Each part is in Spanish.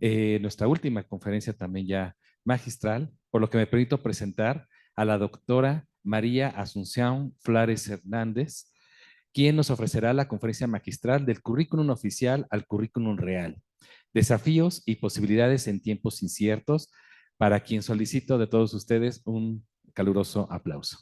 nuestra última conferencia también ya magistral, por lo que me permito presentar a la doctora María Assunção Flores Hernández, quien nos ofrecerá la conferencia magistral del currículum oficial al currículum real, desafíos y posibilidades en tiempos inciertos, para quien solicito de todos ustedes un caluroso aplauso.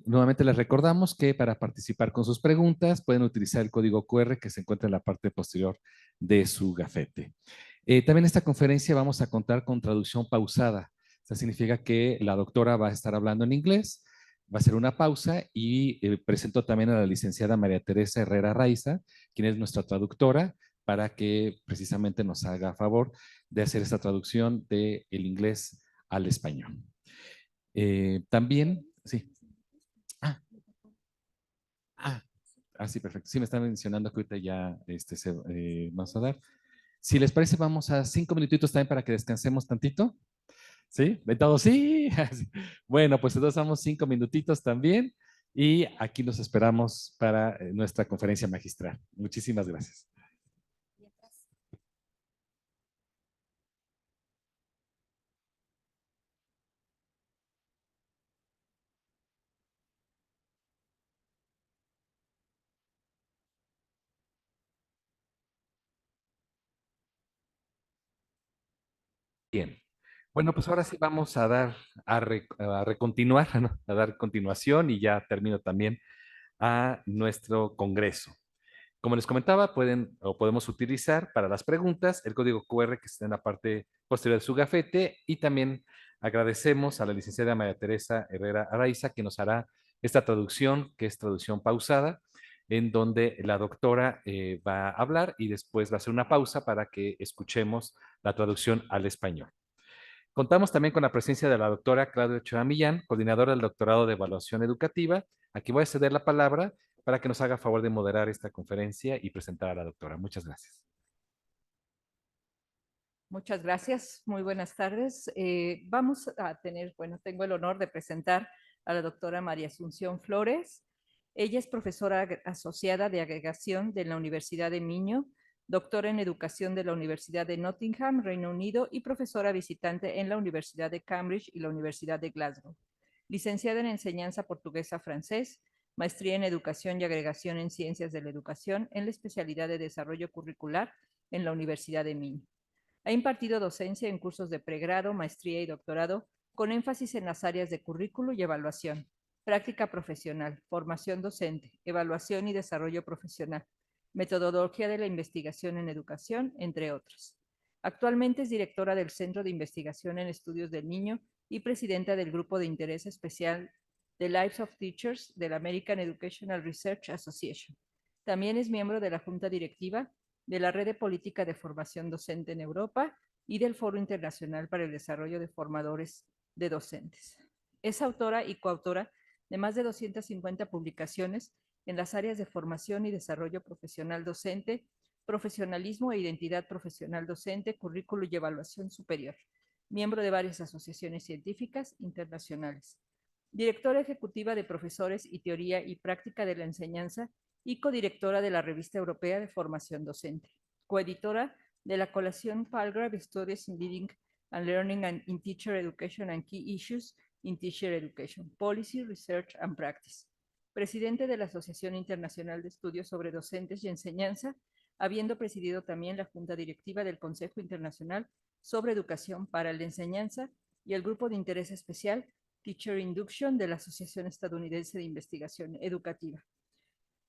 Nuevamente les recordamos que para participar con sus preguntas pueden utilizar el código QR que se encuentra en la parte posterior de su gafete. También en esta conferencia vamos a contar con traducción pausada. Esto significa que la doctora va a estar hablando en inglés, va a hacer una pausa y presento también a la licenciada María Teresa Herrera Raiza, quien es nuestra traductora, para que precisamente nos haga favor de hacer esta traducción del inglés al español. También, sí. Ah, ah, sí, perfecto. Sí, me están mencionando que ahorita ya vamos a dar. Si les parece, vamos a 5 minutitos también para que descansemos tantito. ¿Sí? ¿De todo? Sí. Bueno, pues entonces damos 5 minutitos también y aquí nos esperamos para nuestra conferencia magistral. Muchísimas gracias. Bien. Bueno, pues ahora sí vamos a dar, a recontinuar, ¿no? A dar continuación y ya termino también a nuestro congreso. Como les comentaba, pueden o podemos utilizar para las preguntas el código QR que está en la parte posterior de su gafete y también agradecemos a la licenciada María Teresa Herrera Araiza que nos hará esta traducción, que es traducción pausada, en donde la doctora va a hablar y después va a hacer una pausa para que escuchemos la traducción al español. Contamos también con la presencia de la doctora Claudia Ochoa Millán, coordinadora del doctorado de evaluación educativa. Aquí voy a ceder la palabra para que nos haga favor de moderar esta conferencia y presentar a la doctora. Muchas gracias. Muchas gracias. Muy buenas tardes. Vamos a tener, bueno, tengo el honor de presentar a la doctora María Assunção Flores. Ella es profesora asociada de agregación de la Universidad de Minho, doctora en educación de la Universidad de Nottingham, Reino Unido, y profesora visitante en la Universidad de Cambridge y la Universidad de Glasgow. Licenciada en enseñanza portuguesa-francés, maestría en educación y agregación en ciencias de la educación en la especialidad de desarrollo curricular en la Universidad de Minho. Ha impartido docencia en cursos de pregrado, maestría y doctorado, con énfasis en las áreas de currículo y evaluación, práctica profesional, formación docente, evaluación y desarrollo profesional, metodología de la investigación en educación, entre otros. Actualmente es directora del Centro de Investigación en Estudios del Niño y presidenta del Grupo de Interés Especial The Lives of Teachers de la American Educational Research Association. También es miembro de la Junta Directiva de la Red de Política de Formación Docente en Europa y del Foro Internacional para el Desarrollo de Formadores de Docentes. Es autora y coautora de más de 250 publicaciones en las áreas de formación y desarrollo profesional docente, profesionalismo e identidad profesional docente, currículo y evaluación superior, miembro de varias asociaciones científicas internacionales. Directora ejecutiva de Profesores y Teoría y Práctica de la Enseñanza y codirectora de la Revista Europea de Formación Docente, coeditora de la colección Palgrave Studies in Living and Learning and in Teacher Education and Key Issues in Teacher Education, Policy, Research and Practice, presidente de la Asociación Internacional de Estudios sobre Docentes y Enseñanza, habiendo presidido también la Junta Directiva del Consejo Internacional sobre Educación para la Enseñanza y el Grupo de Interés Especial Teacher Induction de la Asociación Estadounidense de Investigación Educativa.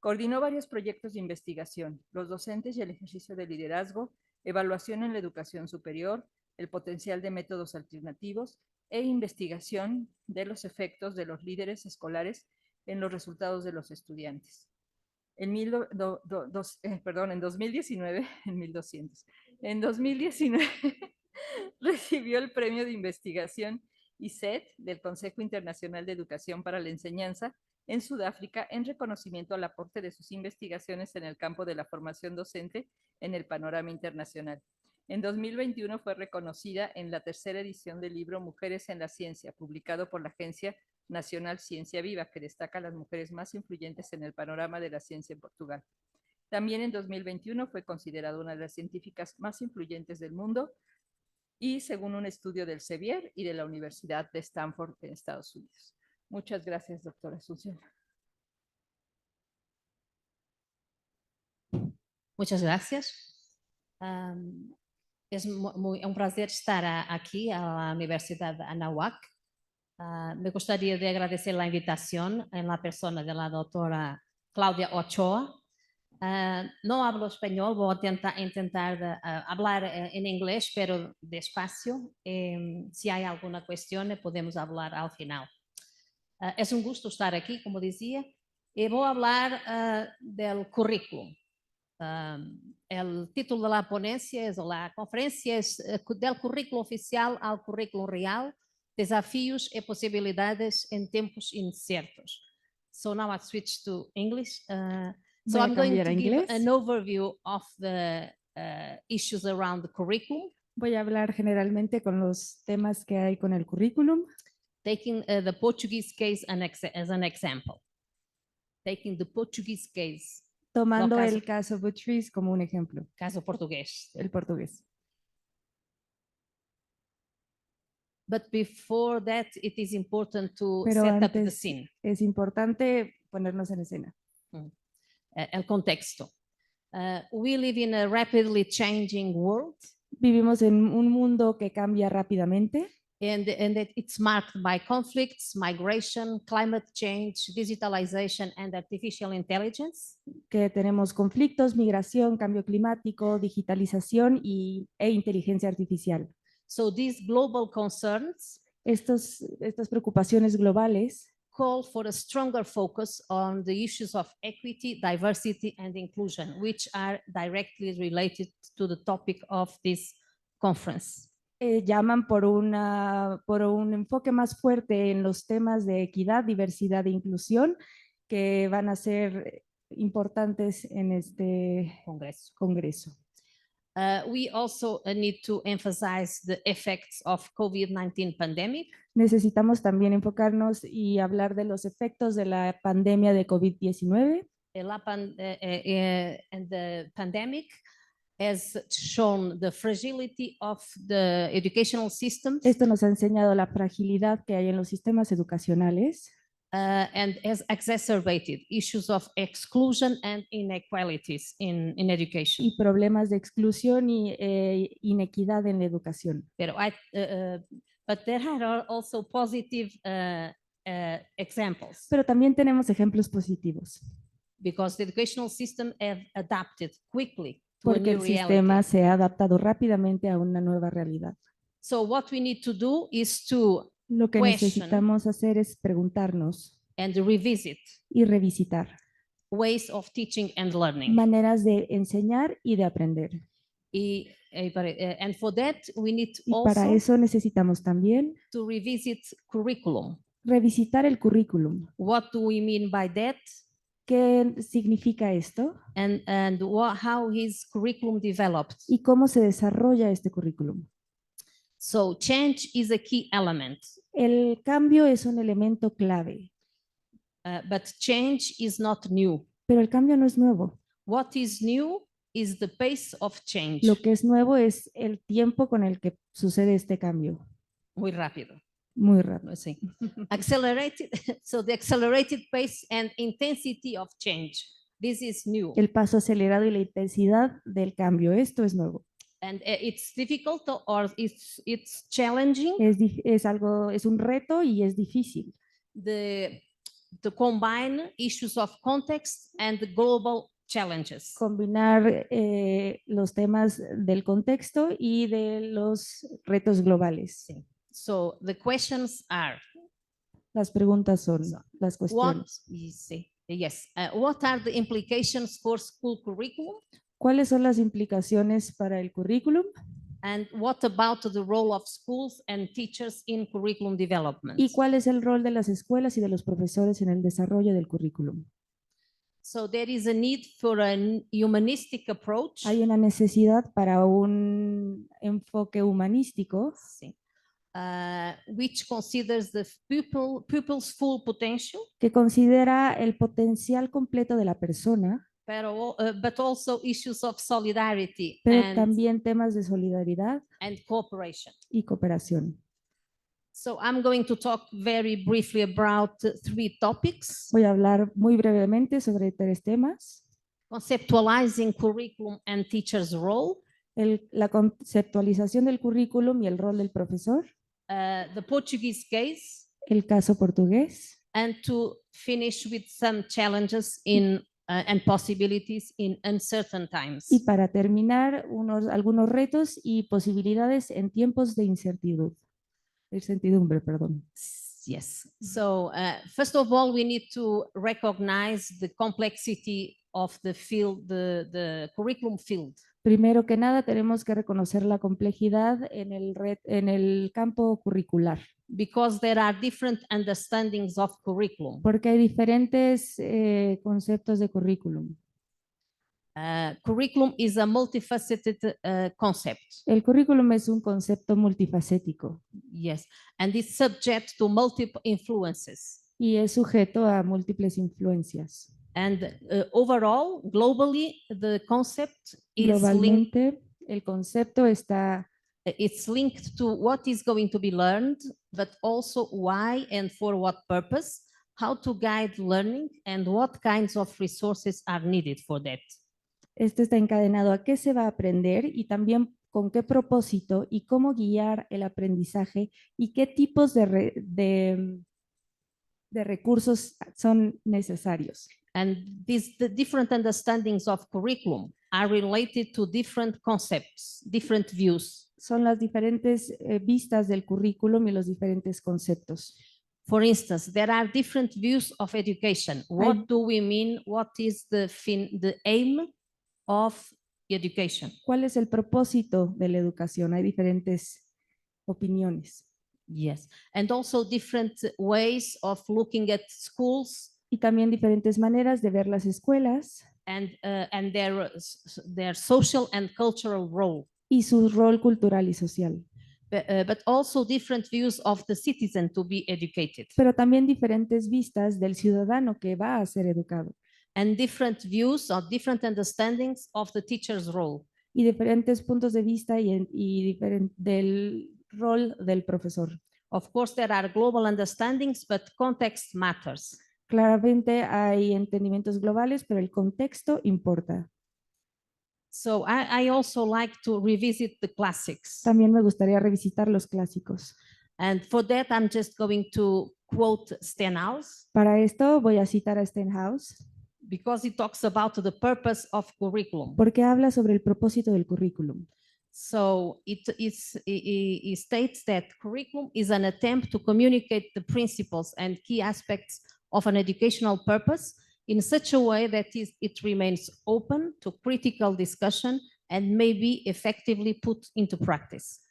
Coordinó varios proyectos de investigación, los docentes y el ejercicio de liderazgo, evaluación en la educación superior, el potencial de métodos alternativos e investigación de los efectos de los líderes escolares en los resultados de los estudiantes. En 2019, en 2019 recibió el premio de investigación ISET del Consejo Internacional de Educación para la Enseñanza en Sudáfrica en reconocimiento al aporte de sus investigaciones en el campo de la formación docente en el panorama internacional. En 2021 fue reconocida en la tercera edición del libro Mujeres en la Ciencia, publicado por la agencia nacional Ciencia Viva, que destaca a las mujeres más influyentes en el panorama de la ciencia en Portugal. También en 2021 fue considerada una de las científicas más influyentes del mundo y según un estudio del Sevier y de la Universidad de Stanford en Estados Unidos. Muchas gracias, doctora Assunção. Muchas gracias. Es un placer estar aquí a la Universidad de Anáhuac. Me gustaría de agradecer la invitación en la persona de la doctora Cláudia Ochoa. No hablo español, voy a intentar hablar en inglés, pero despacio. Si hay alguna cuestión, podemos hablar al final. Es un gusto estar aquí, como decía, y voy a hablar del currículum. El título de la ponencia, o la conferencia, es del currículo oficial al currículo real, desafíos y posibilidades en tiempos inciertos. So now I switch to English. So I'm going to give an overview of the issues around the curriculum. Voy a hablar generalmente con los temas que hay con el currículum. Taking the Portuguese case as an example. Taking the Portuguese case. Tomando el caso Buttrice como un ejemplo. Caso portugués. El portugués. But before that, it is important to Pero set up the antes scene. Es importante ponernos en escena. El contexto. We live in a rapidly changing world. Vivimos en un mundo que cambia rápidamente. And that it's marked by conflicts, migration, climate change, digitalization, and artificial intelligence. Que tenemos conflictos, migración, cambio climático, digitalización e inteligencia artificial. So these global concerns estas preocupaciones globales call for a stronger focus on the issues of equity, diversity, and inclusion, which are directly related to the topic of this conference. Llaman por un enfoque más fuerte en los temas de equidad, diversidad e inclusión que van a ser importantes en este congreso. We also need to emphasize the effects of COVID-19 pandemic. Necesitamos también enfocarnos y hablar de los efectos de la pandemia de COVID-19. And the pandemic has shown the fragility of the educational systems. Esto nos ha enseñado la fragilidad que hay en los sistemas educacionales. And has exacerbated issues of exclusion and inequalities in education. Y problemas de exclusión y inequidad en la educación. But there are also positive examples. Pero también tenemos ejemplos positivos. Because the educational system have adapted quickly to Porque a new el sistema reality. se ha adaptado rápidamente a una nueva realidad. So what we need to do is to Lo que necesitamos hacer es preguntarnos and revisit y revisitar ways of teaching and learning. maneras de enseñar y de aprender. And for that we need Y para also eso necesitamos también to revisit curriculum. revisitar el currículum. What do we mean by that? ¿Qué significa esto? And how his curriculum developed. ¿Y cómo se desarrolla este currículum? So change is a key element. El cambio es un elemento clave. But change is not new. Pero el cambio no es nuevo. What is new is the pace of change. Lo que es nuevo es el tiempo con el que sucede este cambio. Muy rápido. Muy rápido. Sí. Accelerated, so the accelerated pace and intensity of change. This is new. El paso acelerado y la intensidad del cambio. Esto es nuevo. And it's difficult or it's challenging. Es un reto y es difícil. To combine issues of context and global challenges. Combinar los temas del contexto y de los retos globales. Sí. So the questions are. Las preguntas son las cuestiones. What are the implications for school curriculum? ¿Cuáles son las implicaciones para el currículum? And what about the role of schools and teachers in curriculum development? ¿Y cuál es el rol de las escuelas y de los profesores en el desarrollo del currículum? So there is a need for a humanistic approach. Hay una necesidad para un enfoque humanístico. Sí. which considers the pupil's full potential, que considera el potencial completo de la persona, but also issues of solidarity pero también temas de solidaridad and cooperation. y cooperación. So I'm going to talk very briefly about 3 topics: Voy a hablar muy brevemente sobre 3 temas. conceptualizing curriculum and teacher's role, La conceptualización del currículum y el rol del profesor, the Portuguese case, el caso portugués, and to finish with some challenges and possibilities in uncertain times. y para terminar algunos retos y posibilidades en tiempos de incertidumbre, perdón. Yes. So first of all, we need to recognize the complexity of the field, the curriculum field. Primero que nada, tenemos que reconocer la complejidad en el campo curricular. Because there are different understandings of curriculum. Porque hay diferentes conceptos de currículum. Curriculum is a multifaceted concept. El currículum es un concepto multifacético. Yes, and it's subject to multiple influences. Y es sujeto a múltiples influencias. And overall, globally, the concept is Globalmente, el concepto está it's linked to what is going to be learned, but also why and for what purpose, how to guide learning, and what kinds of resources are needed for that. Esto está encadenado a qué se va a aprender y también con qué propósito y cómo guiar el aprendizaje y qué tipos de recursos son necesarios. And the different understandings of curriculum are related to different concepts, different views. Son las diferentes vistas del currículum y los diferentes conceptos. For instance, there are different views of education. What do we mean? What is the aim of education? ¿Cuál es el propósito de la educación? Hay diferentes opiniones. Yes, and also different ways of looking at schools. Y también diferentes maneras de ver las escuelas. And their social and cultural role. Y su rol cultural y social. But also different views of the citizen to be educated. Pero también diferentes vistas del ciudadano que va a ser educado. And different views or different understandings of the teacher's role. Y diferentes puntos de vista del rol del profesor. Of course, there are global understandings, but context matters. Claramente hay entendimientos globales, pero el contexto importa. So I also like to revisit the classics. También me gustaría revisitar los clásicos. And for that, I'm just going to quote Stenhouse. Para esto voy a citar a Stenhouse. Because it talks about the purpose of curriculum. Porque habla sobre el propósito del currículum. So it states that curriculum is an attempt to communicate the principles and key aspects of an educational purpose in such a way that it remains open to critical discussion and may be effectively put into practice.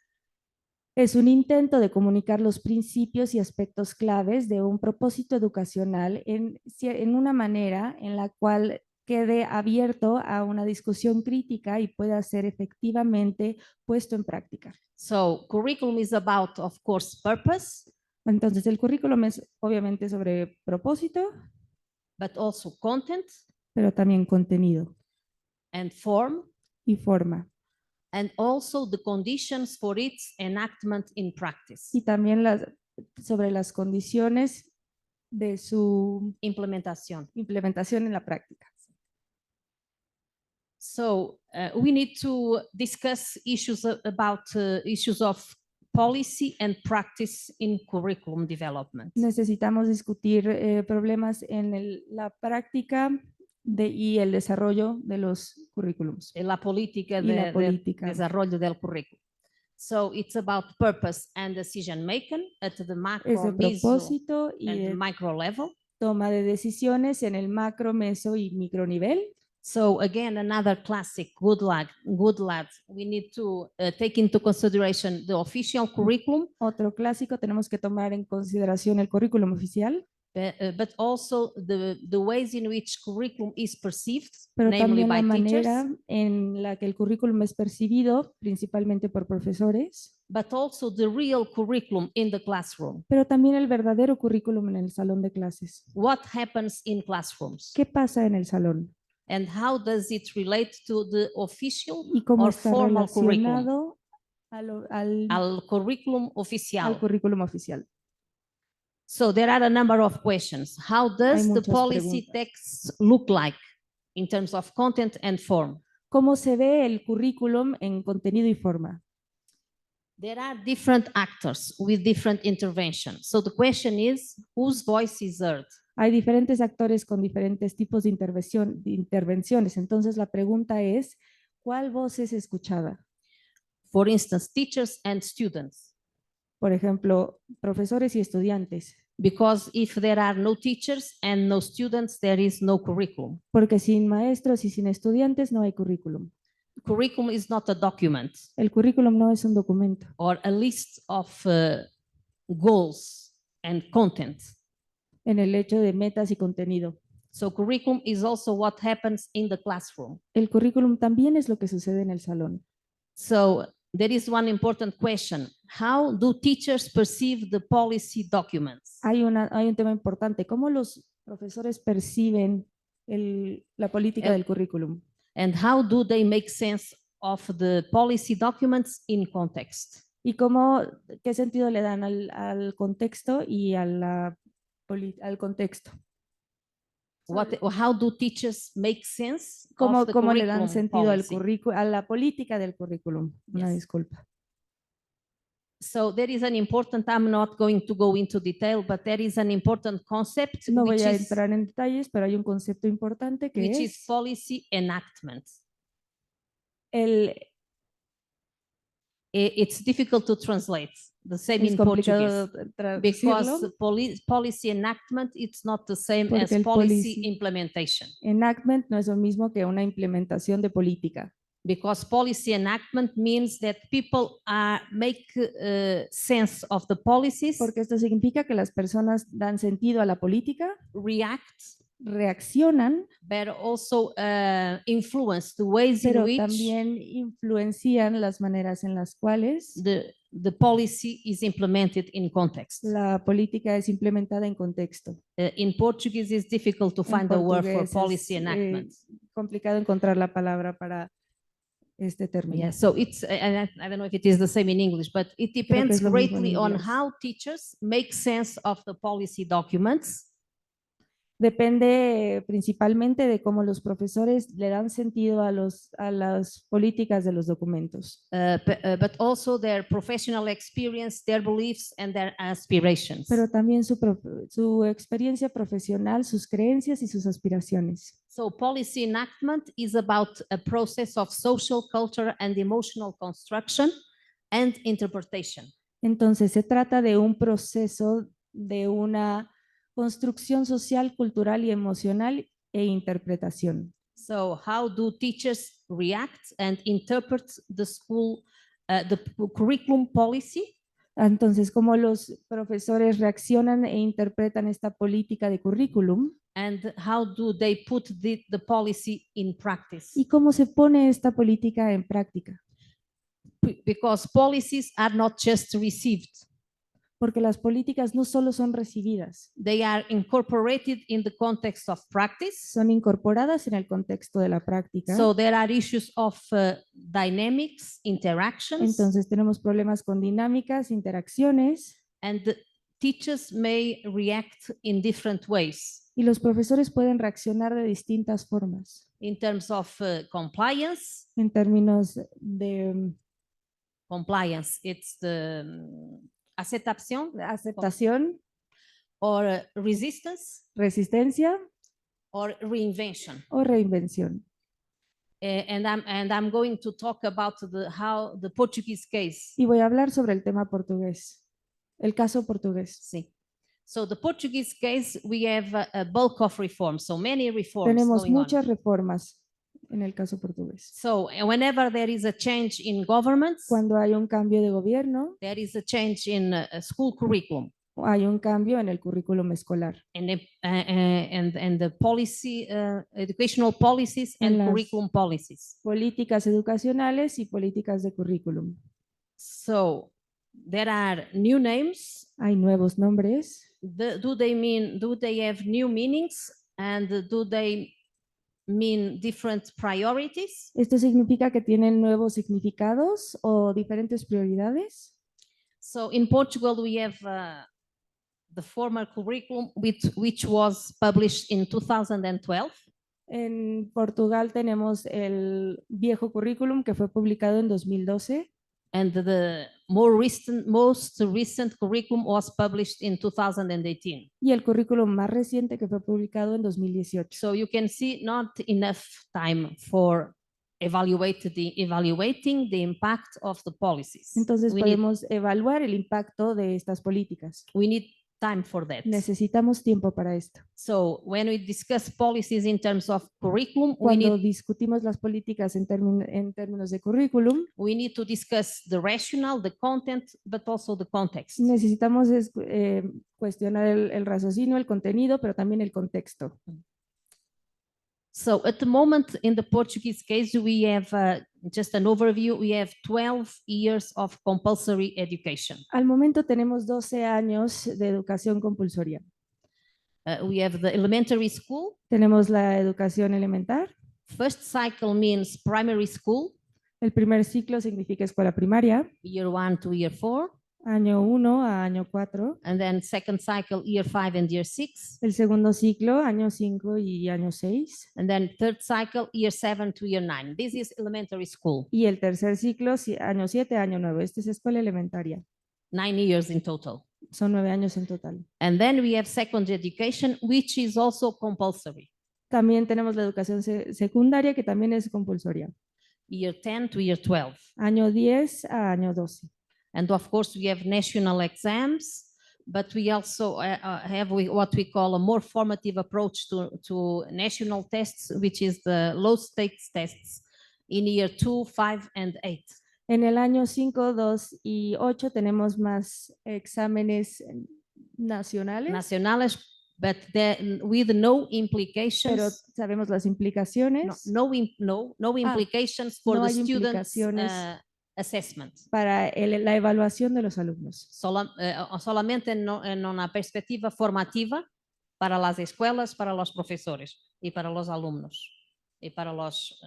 Es un intento de comunicar los principios y aspectos claves de un propósito educacional en una manera en la cual quede abierto a una discusión crítica y pueda ser efectivamente puesto en práctica. So, curriculum is about, of course, purpose. Entonces, el currículum es obviamente sobre propósito, but also content, pero también contenido and form, y forma. And also the conditions for its enactment in practice. Y también sobre las condiciones de su implementación en la práctica. So we need to discuss issues about issues of policy and practice in curriculum development. Necesitamos discutir problemas en la práctica y el desarrollo de los currículums. La política de desarrollo del currículum. So it's about purpose and decision making at the macro, propósito y and micro level. Toma de decisiones en el macro, meso y micro nivel. So again, another classic, good lad. We need to take into consideration the official curriculum. Otro clásico, tenemos que tomar en consideración el currículum oficial. But also the ways in which curriculum is perceived, pero namely también by la manera teachers. En la que el currículum es percibido, principalmente por profesores. but also the real curriculum in the classroom. pero también el verdadero currículum en el salón de clases. What happens in classrooms? ¿Qué pasa en el salón? And how does it relate to the official ¿Y cómo or está formal curriculum? relacionado Al curriculum al oficial. currículum oficial? So there are a number of questions. How does the muchas policy preguntas. text look like in terms of content and form? ¿Cómo se ve el currículum en contenido y forma? There are different actors with different interventions. So the question is, whose voice is heard? Hay diferentes actores con diferentes tipos de intervenciones. Entonces la pregunta es, ¿cuál voz es escuchada? For instance, teachers and students. Por ejemplo, profesores y estudiantes. Because if there are no teachers and no students, there is no curriculum. Porque sin maestros y sin estudiantes no hay currículum. Curriculum is not a document El currículum no es un documento or a list of goals and content. en el hecho de metas y contenido. So curriculum is also what happens in the classroom. El currículum también es lo que sucede en el salón. So there is one important question. How do teachers perceive the policy documents? Hay un tema importante. ¿Cómo los profesores perciben la política del currículum? And how do they make sense of the policy documents in context? ¿Y qué sentido le dan al contexto y al contexto? How do teachers make sense ¿Cómo of the le dan curriculum sentido policy? a la política del currículum? Una Yes. disculpa. So there is an important, I'm not going to go into detail, but there is an important concept No which voy a is entrar en detalles, pero hay un concepto importante que which is es policy enactment. It's difficult to translate, the same es in complicado Portuguese, traducirlo, because policy enactment, it's not the same Porque as el policy policy- implementation. enactment no es lo mismo que una implementación de política, Because policy enactment means that people make sense of the policies, porque esto significa que las personas dan sentido a la política, react, reaccionan, but also influence the ways in pero which también influencian las maneras en las cuales the policy is implemented in context. la política es implementada en contexto. In Portuguese, it's difficult to En find the word for portugués policy es enactment. complicado encontrar la palabra para este término. Yeah, so it's, and I don't know if it is the same in English, but it depends es lo mismo en greatly on inglés. how teachers make sense of the policy documents. Depende principalmente de cómo los profesores le dan sentido a las políticas de los documentos, But also their professional experience, their beliefs, and their aspirations. pero también su experiencia profesional, sus creencias y sus aspiraciones. So policy enactment is about a process of social, cultural, and emotional construction and interpretation. Entonces se trata de un proceso de una construcción social, cultural y emocional e interpretación. So how do teachers react and interpret the school, the curriculum policy? Entonces, ¿cómo los profesores reaccionan e interpretan esta política de currículum? And how do they put the policy in practice? ¿Y cómo se pone esta política en práctica? Because policies are not just received. Porque las políticas no solo son recibidas, They are incorporated in the context of practice. son incorporadas en el contexto de la práctica. So there are issues of dynamics, interactions, Entonces tenemos problemas con dinámicas, interacciones, and the teachers may react in different ways y los profesores pueden reaccionar de distintas formas. in terms of compliance. En términos de Compliance, it's the aceptación aceptación, or resistance resistencia or reinvention. o reinvención. And I'm going to talk about how the Portuguese case. Y voy a hablar sobre el tema portugués, el caso portugués. Sí. So the Portuguese case, we have a bulk of reforms, so many reforms Tenemos going on. muchas reformas en el caso portugués. So whenever there is a change in governments, Cuando hay un cambio de gobierno, there is a change in school curriculum hay un cambio en el currículum escolar. and the policy, educational policies and En las curriculum policies. Políticas educacionales y políticas de currículum. So There are new names. Hay nuevos nombres. Do they have new meanings, and do they mean different priorities? ¿Esto significa que tienen nuevos significados o diferentes prioridades? So in Portugal, we have the former curriculum, which was published in 2012. En Portugal tenemos el viejo currículum que fue publicado en 2012 And the most recent curriculum was published in 2018. y el currículum más reciente que fue publicado en 2018. So you can see not enough time for evaluating the impact of the policies. Entonces we podemos evaluar el impacto de estas políticas. need time for that. Necesitamos tiempo para esto. So when we discuss policies in terms of curriculum, Cuando discutimos las políticas en términos de currículum, we need to discuss the rationale, the content, but also the context. necesitamos cuestionar el raciocinio, el contenido, pero también el contexto. So at the moment, in the Portuguese case, we have just an overview. We have 12 years of compulsory education. Al momento tenemos 12 años de educación compulsoria. We have the elementary school. Tenemos la educación elemental. First cycle means primary school, El primer ciclo significa escuela primaria, year 1 to year 4. año 1 a año 4. And then second cycle, year 5 and year 6. El segundo ciclo, año 5 y año 6. And then third cycle, year 7 to year 9. This is elementary school. Y el tercer ciclo, año 7 a año 9. Esta es escuela elementaria. 9 years in total. Son 9 años en total. And then we have secondary education, which is also compulsory. También tenemos la educación secundaria, que también es compulsoria. Year 10 to year 12. Año 10 a año 12. And of course, we have national exams, but we also have what we call a more formative approach to national tests, which is the low stakes tests in year 2, 5, and 8. En el año 5, 2 y 8 tenemos más exámenes nacionales, Nacionales, but with no pero implications. sabemos las implicaciones No implications for no the hay students' implicaciones assessment. para la evaluación de los alumnos. Solamente en una perspectiva formativa para las escuelas, para los profesores y para los alumnos y para los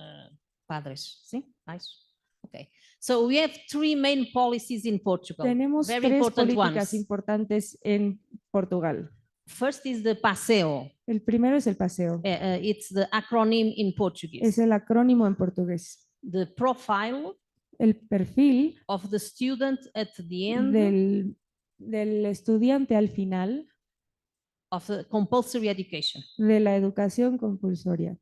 padres. ¿Sí? Nice. Okay. So we have 3 main policies in Portugal. Tenemos Very 3 important políticas ones. importantes en Portugal. First is the paseo. El primero es el paseo. It's the acronym in Portuguese. Es el acrónimo en portugués. The profile El perfil of the student at the end del estudiante al final of the compulsory education. de la educación compulsoria.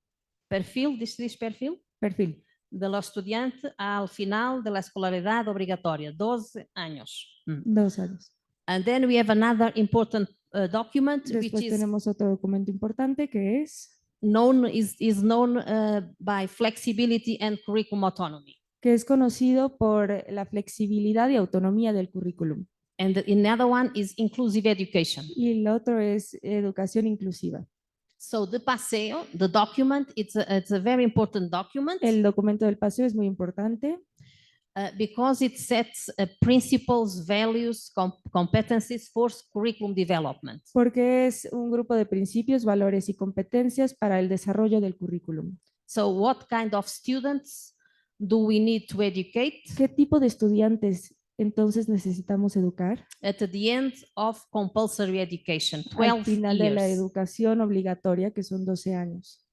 Perfil, this perfil Perfil. de los estudiantes al final de la escolaridad obligatoria, 12 años. 2 años. And then we have another important document, Después which is tenemos otro documento importante que es known by flexibility and curriculum autonomy. que es conocido por la flexibilidad y autonomía del currículum. And another one is inclusive education. Y el otro es educación inclusiva. So the paseo, the document, it's a very important document El documento del paseo es muy importante because it sets principles, values, competencies for curriculum development. porque es un grupo de principios, valores y competencias para el desarrollo del currículum. So what kind of students do we need to educate ¿Qué tipo de estudiantes entonces necesitamos educar? at the end of compulsory education, Al 12 final de la years? educación obligatoria, que son 12 años.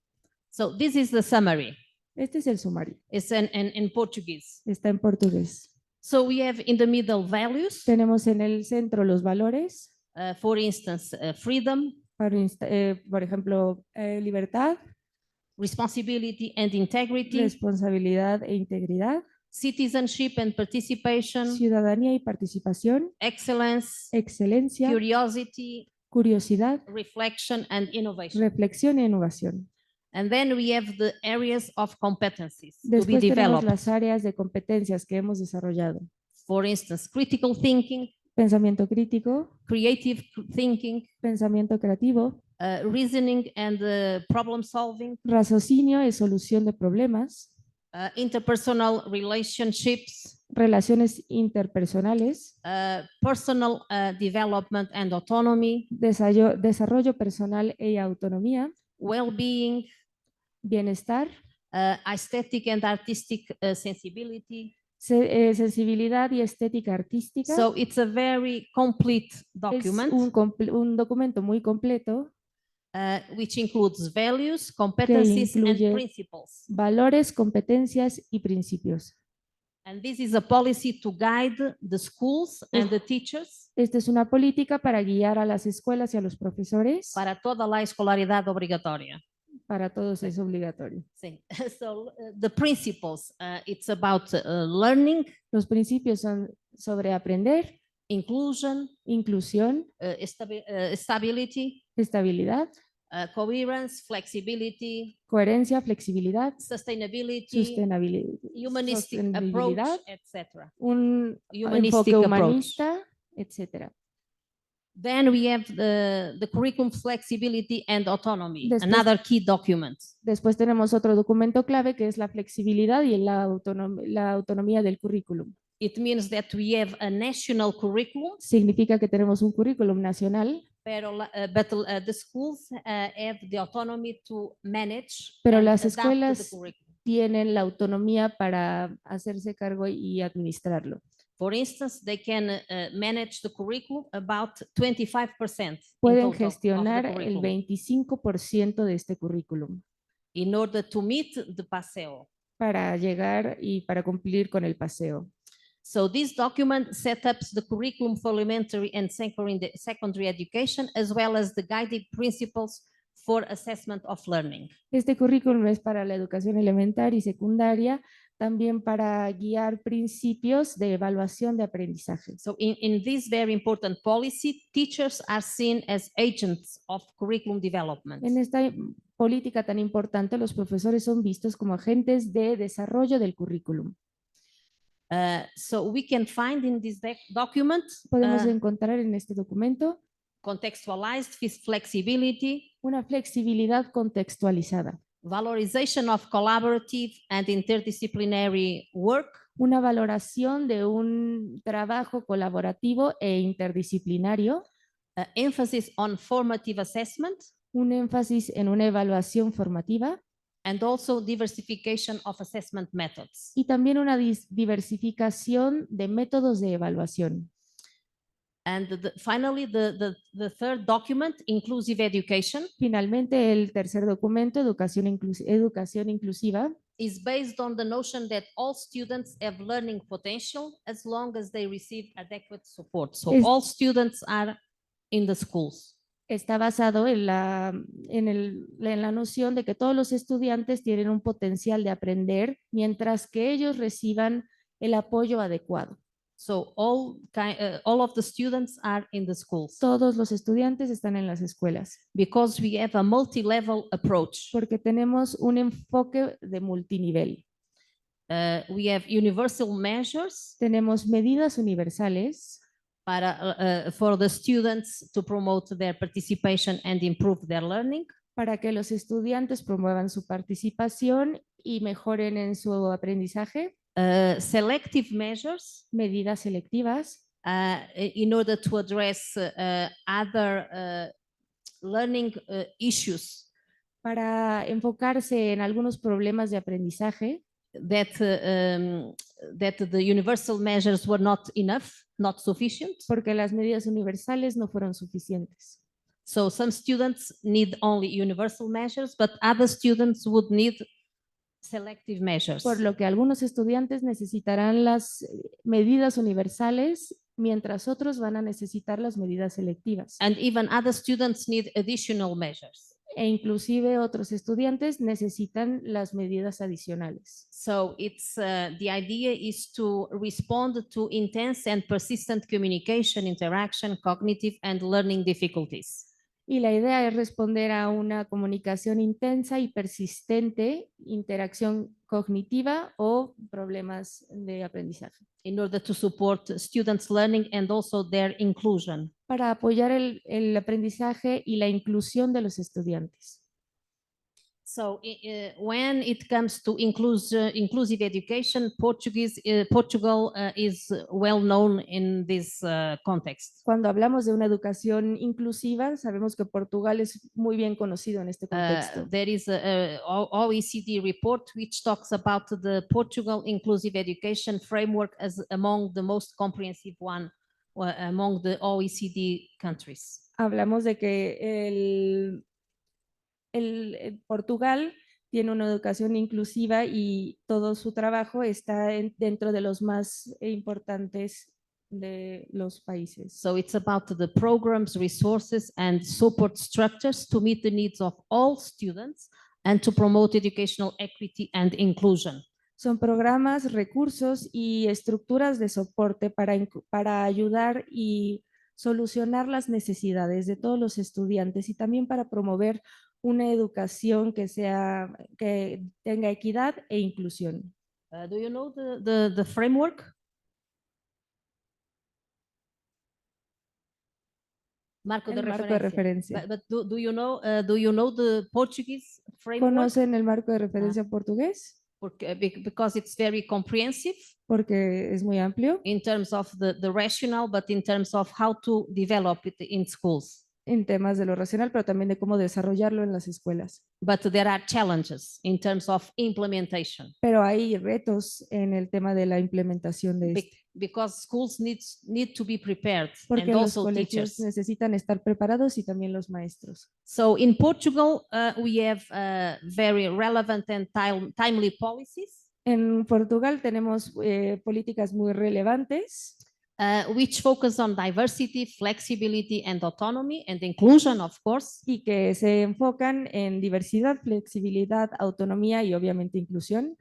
So this is the summary. Este es el sumario. It's in Portuguese. Está en portugués. So we have in the middle values, Tenemos en el centro los valores, for instance, freedom, por ejemplo, libertad, responsibility and integrity, responsabilidad e integridad, citizenship and participation, ciudadanía y participación, excellence, excelencia, curiosity, curiosidad, reflection, and innovation. reflexión e innovación. And then we have the areas of competencies to be Después tenemos developed. las áreas de competencias que hemos desarrollado. For instance, critical thinking, Pensamiento crítico, creative thinking, pensamiento creativo, reasoning and problem solving, raciocinio y solución de problemas, interpersonal relationships, relaciones interpersonales, personal development and autonomy, desarrollo personal y autonomía, well-being, bienestar, aesthetic and artistic sensibility. sensibilidad y estética artística. So it's a very complete Es document un documento muy completo which includes values, competencies, and incluye principles. valores, competencias y principios. And this is a policy to guide the schools and the teachers Esta es una política para guiar a las escuelas y a los profesores. para toda la escolaridad obligatoria. Para todos es obligatorio. Sí. So the principles, it's about learning, Los principios son sobre aprender, inclusion, inclusión, stability, estabilidad, coherence, flexibility, coherencia, flexibilidad, sustainability, sostenibilidad, humanistic approach, etc. un Humanistic enfoque approach. humanista, etc. Then we have the curriculum flexibility and autonomy, Después- another key document. Después tenemos otro documento clave que es la flexibilidad y la autonomía del currículum. It means that we have a national curriculum, Significa que tenemos un currículum nacional, but the schools have the autonomy to manage pero and las adapt to the escuelas curriculum. tienen la autonomía para hacerse cargo y administrarlo. For instance, they can manage the curriculum about 25% Pueden in total of gestionar the el curriculum 25% de este currículum in order to meet the PASEO. para llegar y para cumplir con el paseo. So this document sets up the curriculum for elementary and secondary education, as well as the guiding principles for assessment of learning. Este currículum es para la educación elementaria y secundaria, también para guiar principios de evaluación de aprendizaje. So in this very important policy, teachers are seen as agents of curriculum development. En esta política tan importante, los profesores son vistos como agentes de desarrollo del currículum. So we can find in this document Podemos encontrar en este documento contextualized flexibility, una flexibilidad contextualizada, valorization of collaborative and interdisciplinary work, una valoración de un trabajo colaborativo e interdisciplinario, emphasis on formative assessment, un énfasis en una evaluación formativa and also diversification of assessment methods. y también una diversificación de métodos de evaluación. And finally, the third document, inclusive education, Finalmente, el tercer documento, educación inclusiva, is based on the notion that all students have learning potential as long as they receive adequate support. So all students are in the schools. está basado en la noción de que todos los estudiantes tienen un potencial de aprender mientras que ellos reciban el apoyo adecuado. So all of the students are in the schools. Todos los estudiantes están en las escuelas. Because we have a multi-level approach. Porque tenemos un enfoque de multinivel. We have universal measures. Tenemos medidas universales for the students to promote their participation and improve their learning. Para que los estudiantes promuevan su participación y mejoren en su aprendizaje. Selective measures. Medidas selectivas. In order to address other learning issues. Para enfocarse en algunos problemas de aprendizaje. That the universal measures were not enough, not sufficient. Porque las medidas universales no fueron suficientes. So some students need only universal measures, but other students would need selective measures. Por lo que algunos estudiantes necesitarán las medidas universales, mientras otros van a necesitar las medidas selectivas. And even other students need additional measures. E inclusive otros estudiantes necesitan las medidas adicionales. So the idea is to respond to intense and persistent communication, interaction, cognitive and learning difficulties. Y la idea es responder a una comunicación intensa y persistente, interacción cognitiva o problemas de aprendizaje. In order to support students' learning and also their inclusion. Para apoyar el aprendizaje y la inclusión de los estudiantes. So when it comes to inclusive education, Portugal is well known in this context. Cuando hablamos de una educación inclusiva, sabemos que Portugal es muy bien conocido en este contexto. There is a OECD report which talks about the Portugal inclusive education framework as among the most comprehensive one among the OECD countries. Hablamos de que Portugal tiene una educación inclusiva y todo su trabajo está dentro de los más importantes de los países. So it's about the programs, resources, and support structures to meet the needs of all students and to promote educational equity and inclusion. Son programas, recursos y estructuras de soporte para ayudar y solucionar las necesidades de todos los estudiantes y también para promover una educación que tenga equidad e inclusión. Do you know the framework? Marco de referencia. But do you know the Portuguese framework? ¿Conocen el marco de referencia portugués? Because it's very comprehensive. Porque es muy amplio. In terms of the rationale, but in terms of how to develop it in schools. En temas de lo racional, pero también de cómo desarrollarlo en las escuelas. But there are challenges in terms of implementation. Pero hay retos en el tema de la implementación de este. Because schools need to be prepared. Porque and los also colegios teachers necesitan estar preparados y también los maestros. So in Portugal, we have very relevant and timely policies. En Portugal tenemos políticas muy relevantes. Which focus on diversity, flexibility, and autonomy, and inclusion, of course. Y que se enfocan en diversidad, flexibilidad, autonomía y obviamente inclusión.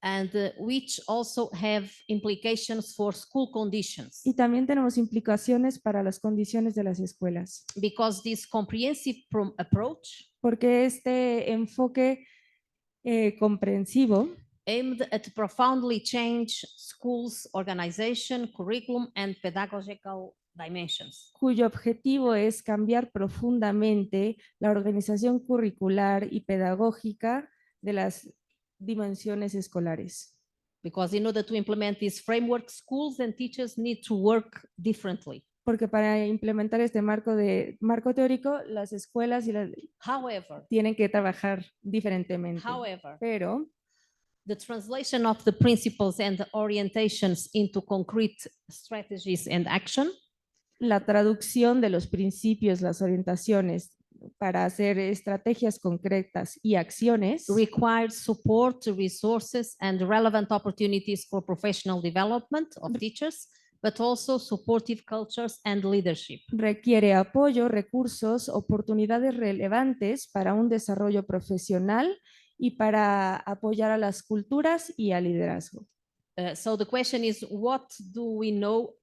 And which also have implications for school conditions. Y también tenemos implicaciones para las condiciones de las escuelas. Because this comprehensive approach, porque este enfoque comprensivo, aimed at profoundly change schools' organization, curriculum, and pedagogical dimensions. Cuyo objetivo es cambiar profundamente la organización curricular y pedagógica de las dimensiones escolares. Because in order to implement this framework, schools and teachers need to work differently. Porque para implementar este marco teórico, las escuelas y tienen que trabajar diferentemente. Pero the translation of the principles and the orientations into concrete strategies and action. La traducción de los principios, las orientaciones para hacer estrategias concretas y acciones requires support, resources, and relevant opportunities for professional development of teachers, but also supportive cultures and leadership. Requiere apoyo, recursos, oportunidades relevantes para un desarrollo profesional y para apoyar a las culturas y al liderazgo. So the question is, what do we know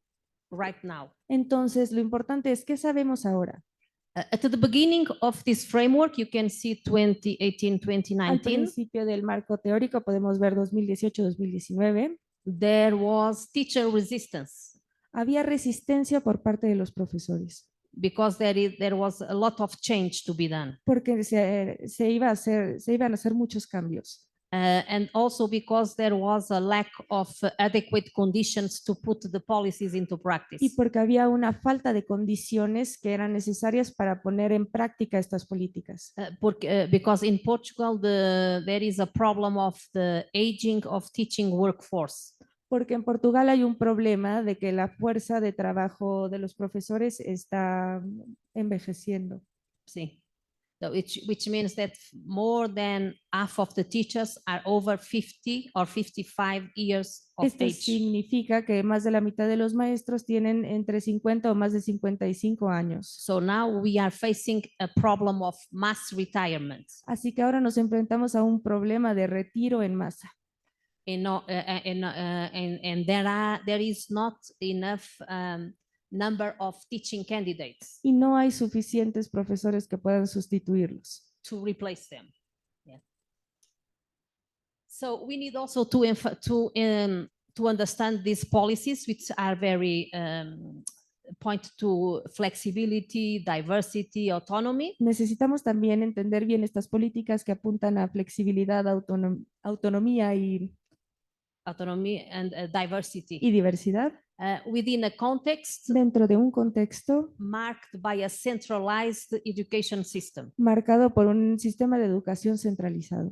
right now? Entonces, lo importante es, ¿qué sabemos ahora? At the beginning of this framework, you can see 2018-2019. Al principio del marco teórico podemos ver 2018-2019. There was teacher resistance. Había resistencia por parte de los profesores. Because there was a lot of change to be done. Porque se iban a hacer muchos cambios. And also because there was a lack of adequate conditions to put the policies into practice. Y porque había una falta de condiciones que eran necesarias para poner en práctica estas políticas. Because in Portugal there is a problem of the aging of teaching workforce. Porque en Portugal hay un problema de que la fuerza de trabajo de los profesores está envejeciendo. Sí. Which means that more than half of the teachers are over 50 or 55 years of Esto age. Significa que más de la mitad de los maestros tienen entre 50 o más de 55 años. So now we are facing a problem of mass retirement. Así que ahora nos enfrentamos a un problema de retiro en masa. And there is not enough number of teaching candidates. Y no hay suficientes profesores que puedan sustituirlos. To replace them. Yeah. So we need also to understand these policies, which are very point to flexibility, diversity, autonomy. Necesitamos también entender bien estas políticas que apuntan a flexibilidad, autonomía Autonomy and diversity y diversidad within a context dentro de un contexto marked by a centralized education system. marcado por un sistema de educación centralizado.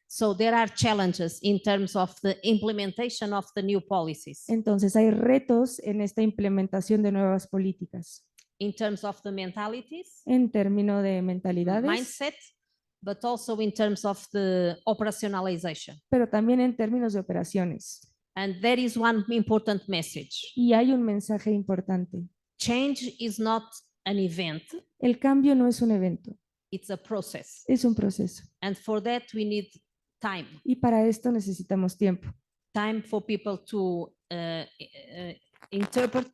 So there are challenges in terms of the implementation of the new policies, Entonces hay retos en esta implementación de nuevas políticas in terms of the mentalities, en términos de mentalidades, mindset, but also in terms of the operationalization. pero también en términos de operaciones. And there is one important message. Y hay un mensaje importante. Change is not an event, El cambio no es un evento, it's a process. es un proceso. And for that we need time. Y para esto necesitamos tiempo. Time for people to interpret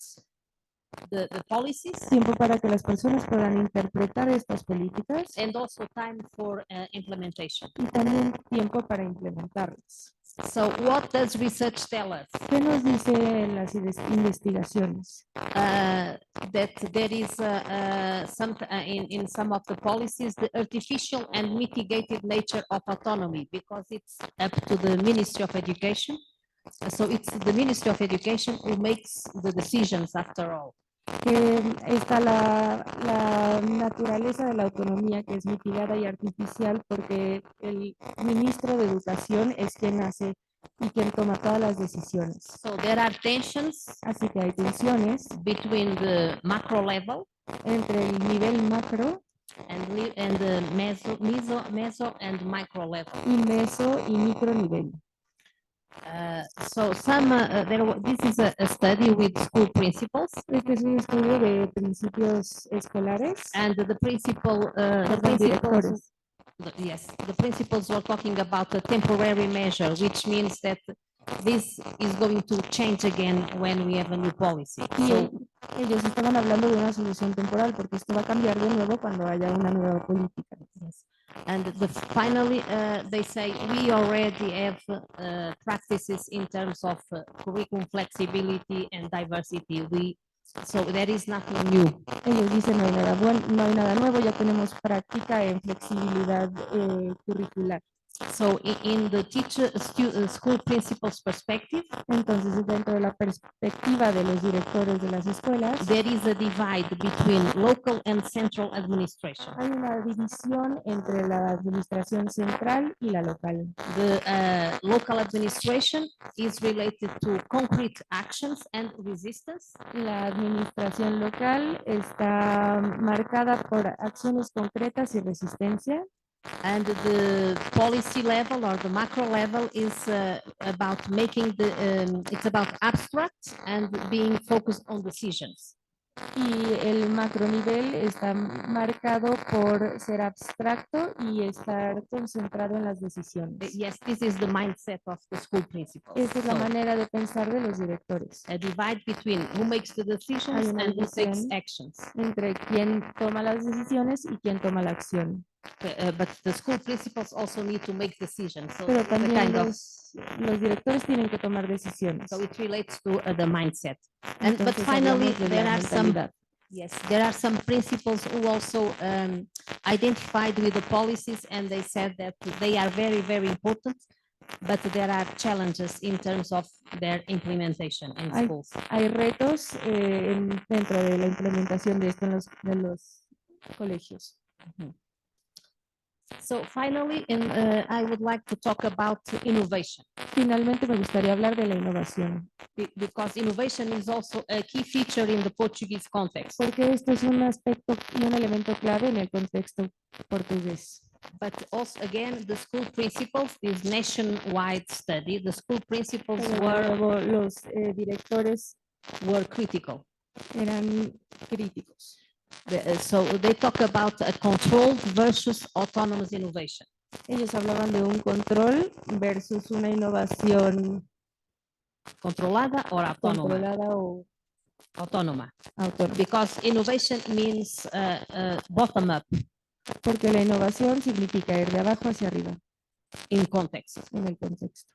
the policies, Tiempo para que las personas puedan interpretar estas políticas and also time for implementation. y también tiempo para implementarlas. So what does research tell us? ¿Qué nos dicen las investigaciones? That there is in some of the policies the artificial and mitigated nature of autonomy, because it's up to the Ministry of Education. So it's the Ministry of Education who makes the decisions after all. Que está la naturaleza de la autonomía, que es mitigada y artificial, porque el ministro de Educación es quien hace y quien toma todas las decisiones. So there are tensions Así que hay tensiones between the macro level entre el nivel macro and the meso and micro level. y meso y micro nivel. So this is a study with school principals, Este es un estudio de principios escolares. and the principals the principals were talking about a temporary measure, which means that this is going to change again when we have a new policy. So Ellos estaban hablando de una solución temporal, porque esto va a cambiar de nuevo cuando haya una nueva política. yes. And finally, they say we already have practices in terms of curriculum flexibility and diversity. So there is nothing new. Ellos dicen no hay nada nuevo, ya tenemos práctica en flexibilidad curricular. So in the school principals perspective, Entonces, dentro de la perspectiva de los directores de las escuelas, there is a divide between local and central administration. hay una división entre la administración central y la local. The local administration is related to concrete actions and resistance. La administración local está marcada por acciones concretas y resistencia. And the policy level or the macro level is about making it's about abstract and being focused on decisions. Y el macro nivel está marcado por ser abstracto y estar concentrado en las decisiones. Yes, this is the mindset of the school principals. Esa es la So, manera de pensar de los directores. a divide between who makes the decisions Hay una and who takes división actions. entre quién toma las decisiones y quién toma la acción. But the school principals also need to make decisions. So, Pero it's a también kind of, los directores tienen que tomar decisiones. so it relates to the mindset. But Entonces, finally, hablamos de there la are some mentalidad. yes, there are some principals who also identified with the policies, and they said that they are very, very important, but there are challenges in terms of their implementation in schools. Hay retos dentro de la implementación de esto en los colegios. So finally, I would like to talk about innovation. Finalmente me gustaría hablar de la innovación. Because innovation is also a key feature in the Portuguese context. Porque esto es un aspecto y un elemento clave en el contexto portugués. But also, again, the school principals, this nationwide study, the school principals Los directores were critical. eran críticos. So they talk about a controlled versus autonomous innovation. Ellos hablaban de un control versus una innovación Controlada or autónoma? controlada o Autónoma. autónoma. Because innovation means bottom up Porque la innovación significa ir de abajo hacia arriba in context. en el contexto.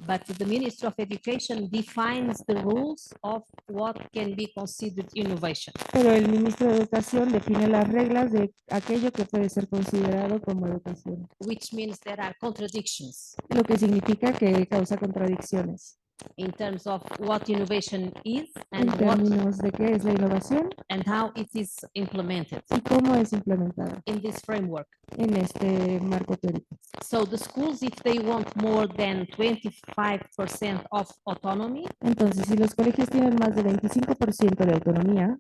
But the Ministry of Education defines the rules of what can be considered innovation. Pero el ministro de Educación define las reglas de aquello que puede ser considerado como educación, Which means there are contradictions lo que significa que causa contradicciones in terms of what innovation is en and what términos de qué es la innovación and how it is implemented y cómo es implementada in this framework. en este marco teórico. So the schools, if they want more than 25% of autonomy, Entonces, si los colegios tienen más de 25% de autonomía,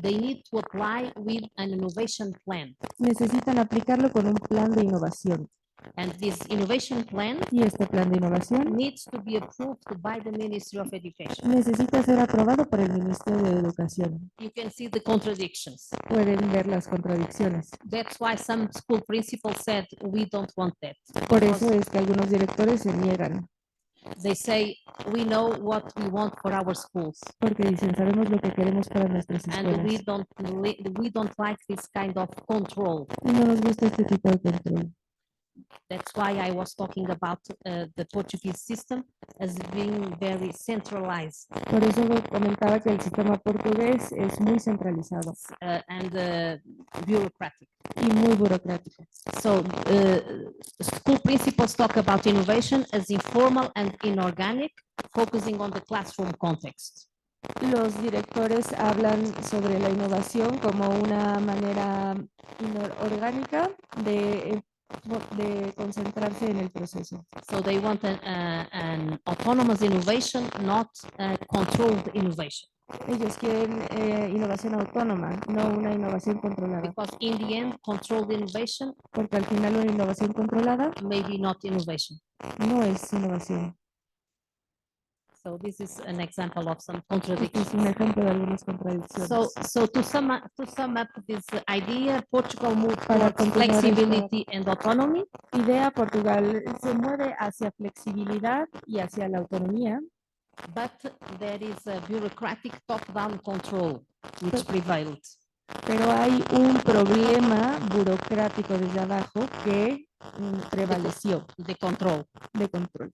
they need to apply with an innovation plan. necesitan aplicarlo con un plan de innovación. And this innovation plan Y este plan de innovación needs to be approved by the Ministry of Education. necesita ser aprobado por el Ministerio de Educación. You can see the contradictions. Pueden ver las contradicciones. That's why some school principals said, we don't want that. Por eso es que algunos directores se niegan, They say, we know what we want for our schools. porque dicen, sabemos lo que queremos para nuestras And escuelas we don't like this kind of control. y no nos gusta este tipo de control. That's why I was talking about the Portuguese system as being very centralized Por eso comentaba que el sistema portugués es muy centralizado and bureaucratic. y muy burocrático. So school principals talk about innovation as informal and inorganic, focusing on the classroom context. Los directores hablan sobre la innovación como una manera orgánica de concentrarse en el proceso. So they want an autonomous innovation, not a controlled innovation. Ellos quieren innovación autónoma, no una innovación controlada, Because in the end, controlled innovation porque al final una innovación controlada may be not innovation. no es innovación. So this is an example of some Este contradictions. es un ejemplo de algunas contradicciones. So to sum up this idea, Portugal moved Para towards continuar flexibility and autonomy, Idea, Portugal se mueve hacia flexibilidad y hacia la autonomía, but there is a bureaucratic top-down control which prevailed. pero hay un problema burocrático desde abajo que prevaleció The control. de control.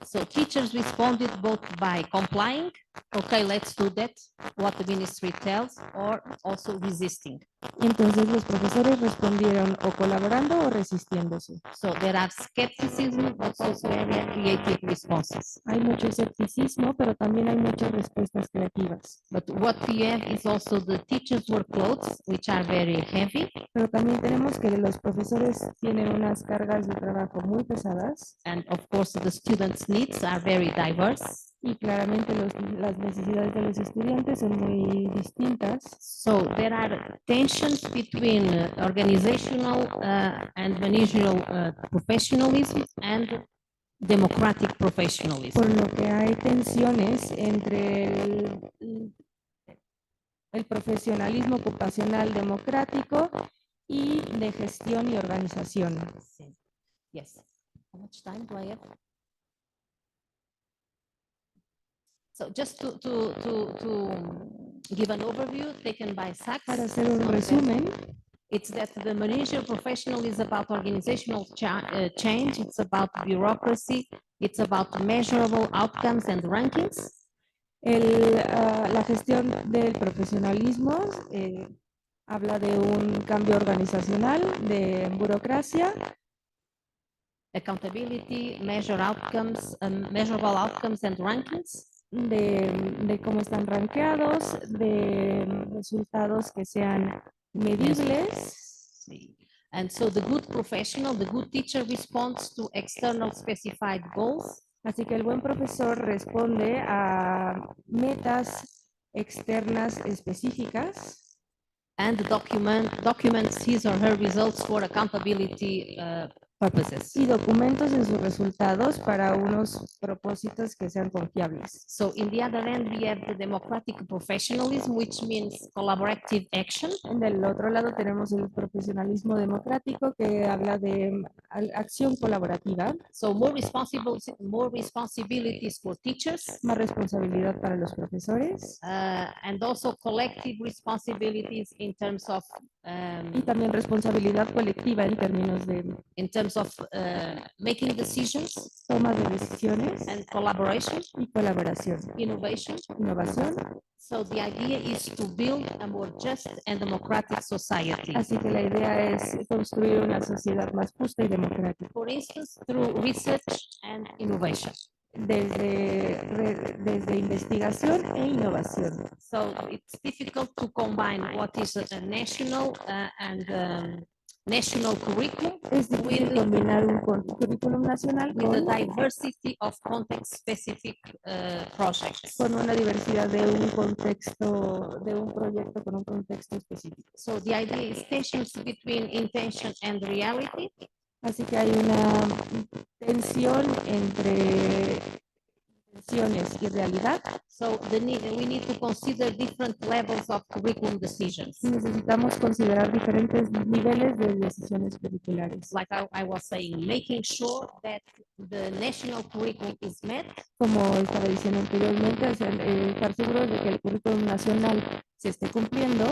So teachers responded both by complying, okay, let's do that, what the ministry tells, or also resisting. Entonces los profesores respondieron o colaborando o resistiéndose. So there are skepticism, but also very creative responses. Hay mucho escepticismo, pero también hay muchas respuestas creativas. But what we have is also the teachers' workloads, which are very heavy, Pero también tenemos que los profesores tienen unas cargas de trabajo muy pesadas and of course the students' needs are very diverse. y claramente las necesidades de los estudiantes son muy distintas. So there are tensions between organizational and managerial professionalism and democratic professionalism. Por lo que hay tensiones entre el profesionalismo ocupacional democrático y de gestión y organización. Yes. How much time do I have? So just to give an overview taken by Sachs. Para hacer un resumen, It's that the managerial professional is about organizational change, it's about bureaucracy, it's about measurable outcomes and rankings. la gestión del profesionalismo habla de un cambio organizacional, de burocracia, Accountability, measurable outcomes and rankings. de cómo están rankeados, de resultados que sean medibles. And so the good professional, the good teacher responds to external specified goals. Así que el buen profesor responde a metas externas específicas And documents his or her results for accountability purposes. y documentos en sus resultados para unos propósitos que sean confiables. So in the other end, we have the democratic professionalism, which means collaborative action. En el otro lado tenemos el profesionalismo democrático que habla de acción colaborativa, So more responsibilities for teachers, más responsabilidad para los profesores and also collective responsibilities in terms of y también responsabilidad colectiva en términos terms of making decisions, toma de decisiones and collaboration, y colaboración, innovation. innovación. So the idea is to build a more just and democratic society. Así que la idea es construir una sociedad más justa y democrática. For instance, through research and innovation. Desde investigación e innovación. So it's difficult to combine what is a national national curriculum Es difícil combinar un currículum nacional with a diversity of context-specific projects. con una diversidad de un contexto, de un proyecto con un contexto específico. So the idea is tensions between intention and reality. Así que hay una tensión entre intenciones y realidad. So we need to consider different levels of curriculum decisions. Necesitamos considerar diferentes niveles de decisiones curriculares. Like I was saying, making sure that the national curriculum is met. Como estaba diciendo anteriormente, estar seguros de que el currículum nacional se esté cumpliendo.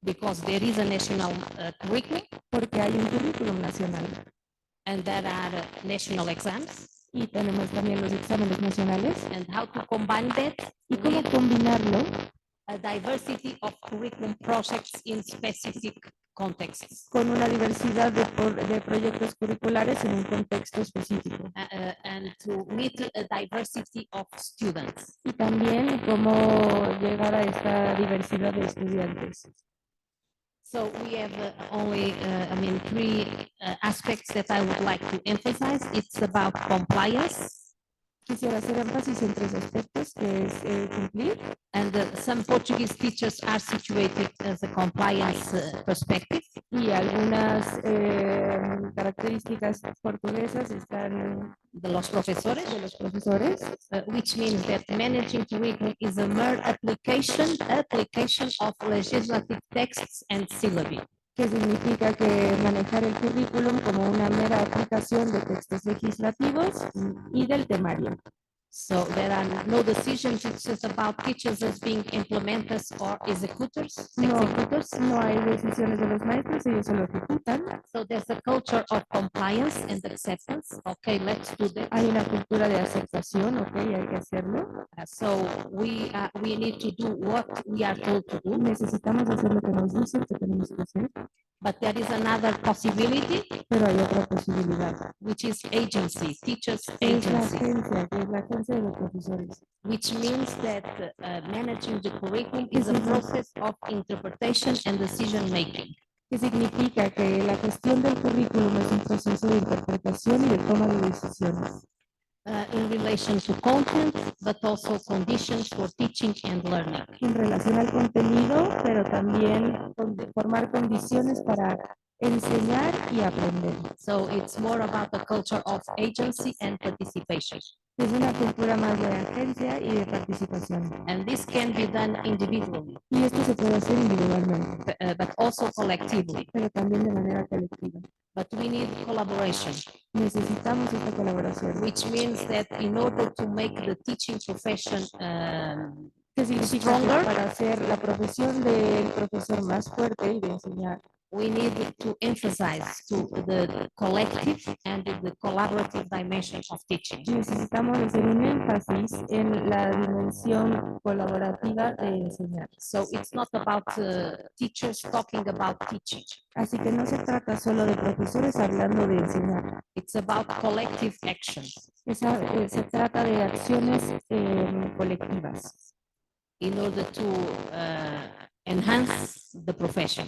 Because there is a national curriculum. Porque hay un currículum nacional. And there are national exams. Y tenemos también los exámenes nacionales. And how to combine that? Y cómo combinarlo. A diversity of curriculum projects in specific contexts. Con una diversidad de proyectos curriculares en un contexto específico. And to meet a diversity of students. Y también cómo llegar a esta diversidad de estudiantes. So we have only, three aspects that I would like to emphasize. It's about compliance. Quisiera hacer énfasis en tres aspectos, que es cumplir. And some Portuguese teachers are situated as a compliance perspective. Y algunas características portuguesas están de los profesores, which means that managing curriculum is a mere application of legislative texts and syllabi. Que significa que manejar el currículum como una mera aplicación de textos legislativos y del temario. So there are no decisions, it's just about teachers as being implementers or executors. No hay decisiones de los maestros, ellos solo ejecutan. So there's a culture of compliance and acceptance. Okay, let's do that. Hay una cultura de aceptación, okay, hay que hacerlo. So we need to do what we are told to do. Necesitamos hacer lo que nos dicen que tenemos que hacer. But there is another possibility. Pero hay otra posibilidad. Which is agency, teachers Es agency. la agencia de los profesores. Which means that managing the curriculum is a process of interpretation and decision making. Que significa que la gestión del currículum es un proceso de interpretación y de toma de decisiones. In relation to content, but also conditions for teaching and learning. En relación al contenido, pero también formar condiciones para enseñar y aprender. So it's more about a culture of agency and participation. Es una cultura más de agencia y de participación. And this can be done individually. Y esto se puede hacer individualmente. But also collectively. Pero también de manera colectiva. But we need collaboration. Necesitamos esta colaboración. Which means that in order to make the teaching profession que significa que para hacer la profesión del profesor más fuerte y de enseñar, we need to emphasize to the collective and the collaborative dimension of teaching. Necesitamos hacer un énfasis en la dimensión colaborativa de enseñar. So it's not about teachers talking about teaching. Así que no se trata solo de profesores hablando de enseñar. It's about collective action. Se trata de acciones colectivas. In order to enhance the profession.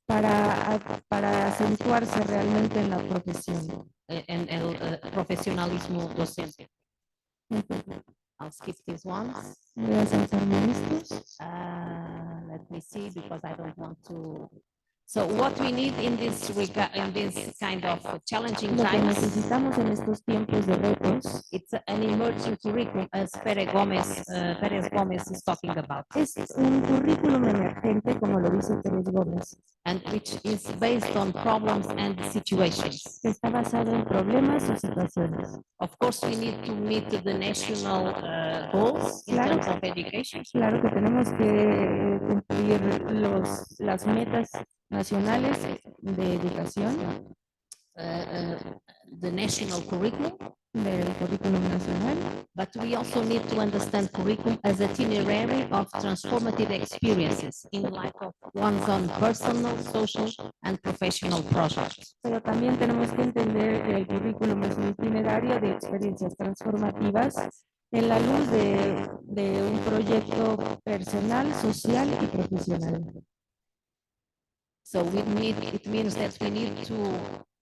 Para acentuarse realmente en la profesión. En el profesionalismo docente. I'll skip these ones. Voy a saltarme estos. Let me see, because I don't want to. So what we need in this kind of challenging Lo que times, necesitamos en estos tiempos de retos, it's an emerging curriculum, as Pérez Gómez is talking about. Es un currículum emergente, como lo dice Pérez Gómez. And which is based on problems and situations. Está basado en problemas y situaciones. Of course, we need to meet the national goals in terms of education. Claro que tenemos que cumplir las metas nacionales de educación. the national curriculum, del currículum nacional, but we also need to understand curriculum as an itinerary of transformative experiences in light of one's own personal, social, and professional projects. pero también tenemos que entender que el currículum es un itinerario de experiencias transformativas en la luz de un proyecto personal, social y profesional. So it means that we need to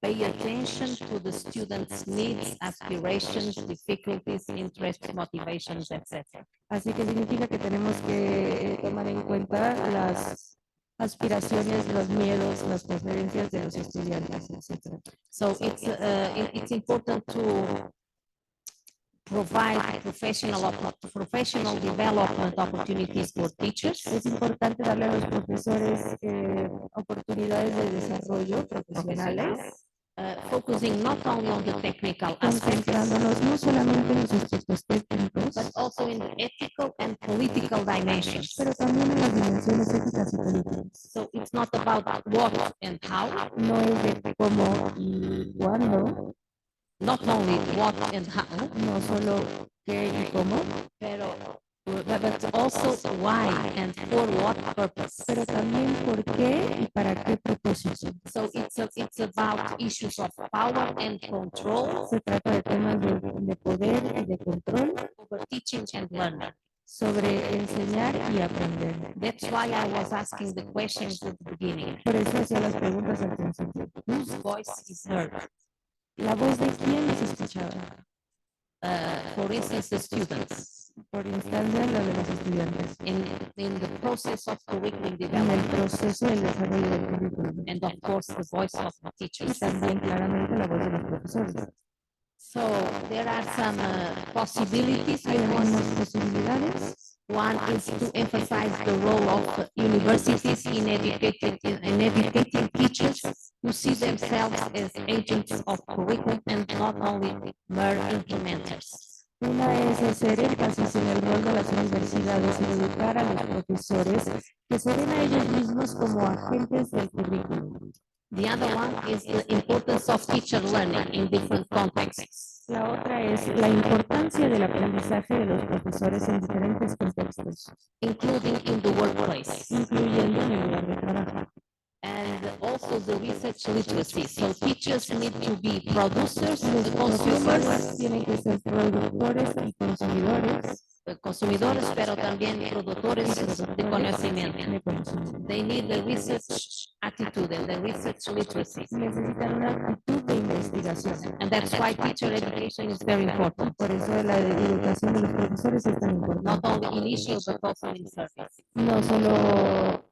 pay attention to the students' needs, aspirations, difficulties, interests, motivations, etc. Así que significa que tenemos que tomar en cuenta las aspiraciones, los miedos, las preferencias de los estudiantes, etc. So it's important to provide professional development opportunities for teachers. Es importante darle a los profesores oportunidades de desarrollo profesionales, Focusing not only on the technical aspects, concentrándonos no solamente en los aspectos técnicos, but also in the ethical and political dimensions. pero también en las dimensiones éticas y políticas. So it's not about what and how, No es de cómo y cuándo, not only what and how, no solo qué y cómo, but also why and for what purpose. pero también por qué y para qué propósito. So it's about issues of power and control Se trata de temas de poder y de control over teaching and learning. sobre enseñar y aprender. That's why I was asking the questions at the beginning. Por eso hacía las preguntas al principio. Whose voice is heard? ¿La voz de quién es escuchada? For instance, the students Por instancia, la de los estudiantes. in the process of curriculum En el development, proceso del desarrollo del currículum. and of course the voice of the Y teachers. también claramente la voz de los profesores. So there are some possibilities. Hay algunas posibilidades. One is to emphasize the role of universities in educating teachers who see themselves as agents of curriculum and not only mere implementers. Una es hacer énfasis en el rol de las universidades y educar a los profesores que se ven a ellos mismos como agentes del currículum. The other one is the importance of teacher learning in different contexts. La otra es la importancia del aprendizaje de los profesores en diferentes contextos, Including in the workplace, incluyendo en el lugar de trabajo. and also the research literacy. So teachers need to be producers, Los consumers, profesores tienen que ser productores y consumidores pero también productores de conocimiento. de conocimiento. They need the research attitude and the research literacy. Necesitan una actitud de investigación. And that's why teacher education is very important. Por eso la educación de los profesores es tan Not importante. only initial, but also in service. No solo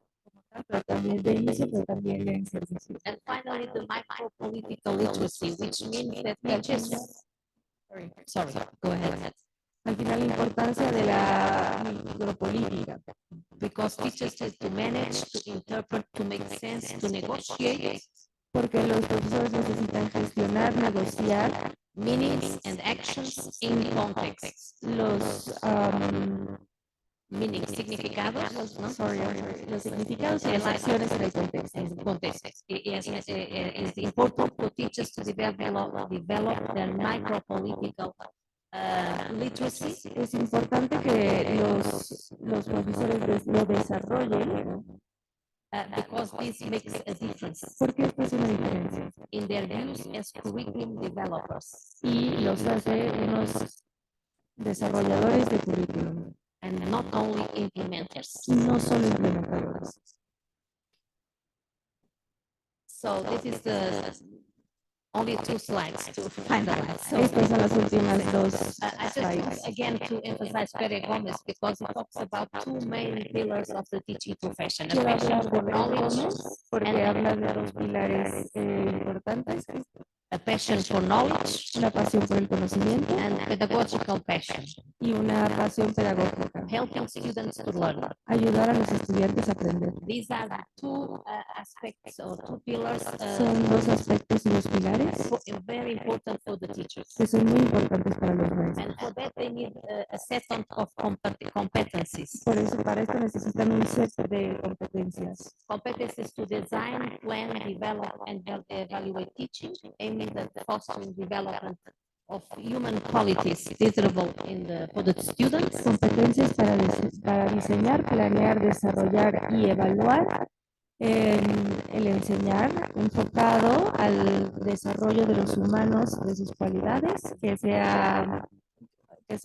pero también de inicio, pero también en servicio. And finally, the micro-political literacy, which means that teachers... Sorry, go ahead. Al final, la importancia de la micropolítica, Because teachers have to manage, to interpret, to make sense, to negotiate porque los profesores necesitan gestionar, negociar meanings and actions in context. los Meaning, significados, ¿no? los significados y las acciones en el contexto. In context. It's important for teachers to develop their micro-political literacy. Es importante que los profesores lo desarrollen Because this makes a difference porque esto es una diferencia in their views as curriculum developers y los hace unos desarrolladores de currículum, and not only implementers. no solo implementadores. So this is the only 2 slides to finalize. So Estas son las últimas dos I just slides. want again to emphasize Pere Gomez because it talks about 2 main pillars of the teaching profession, a Quiero passion hablar de for knowledge, Gómez porque habla de dos pilares importantes, a passion for knowledge, la pasión por el conocimiento and pedagogical passion. y una pasión pedagógica. helping students to learn. Ayudar a los estudiantes a aprender. These are the two aspects or two pillars Son dos aspectos y dos pilares very important for the teachers. que son muy importantes para los maestros. And for that, they need a set of competencies. Por eso, para esto necesitan un set de competencias. Competencies to design, plan, develop, and evaluate teaching, aiming at fostering development of human qualities desirable for the students. Competencias para diseñar, planear, desarrollar y evaluar el enseñar enfocado al desarrollo de los humanos, de sus cualidades, que sea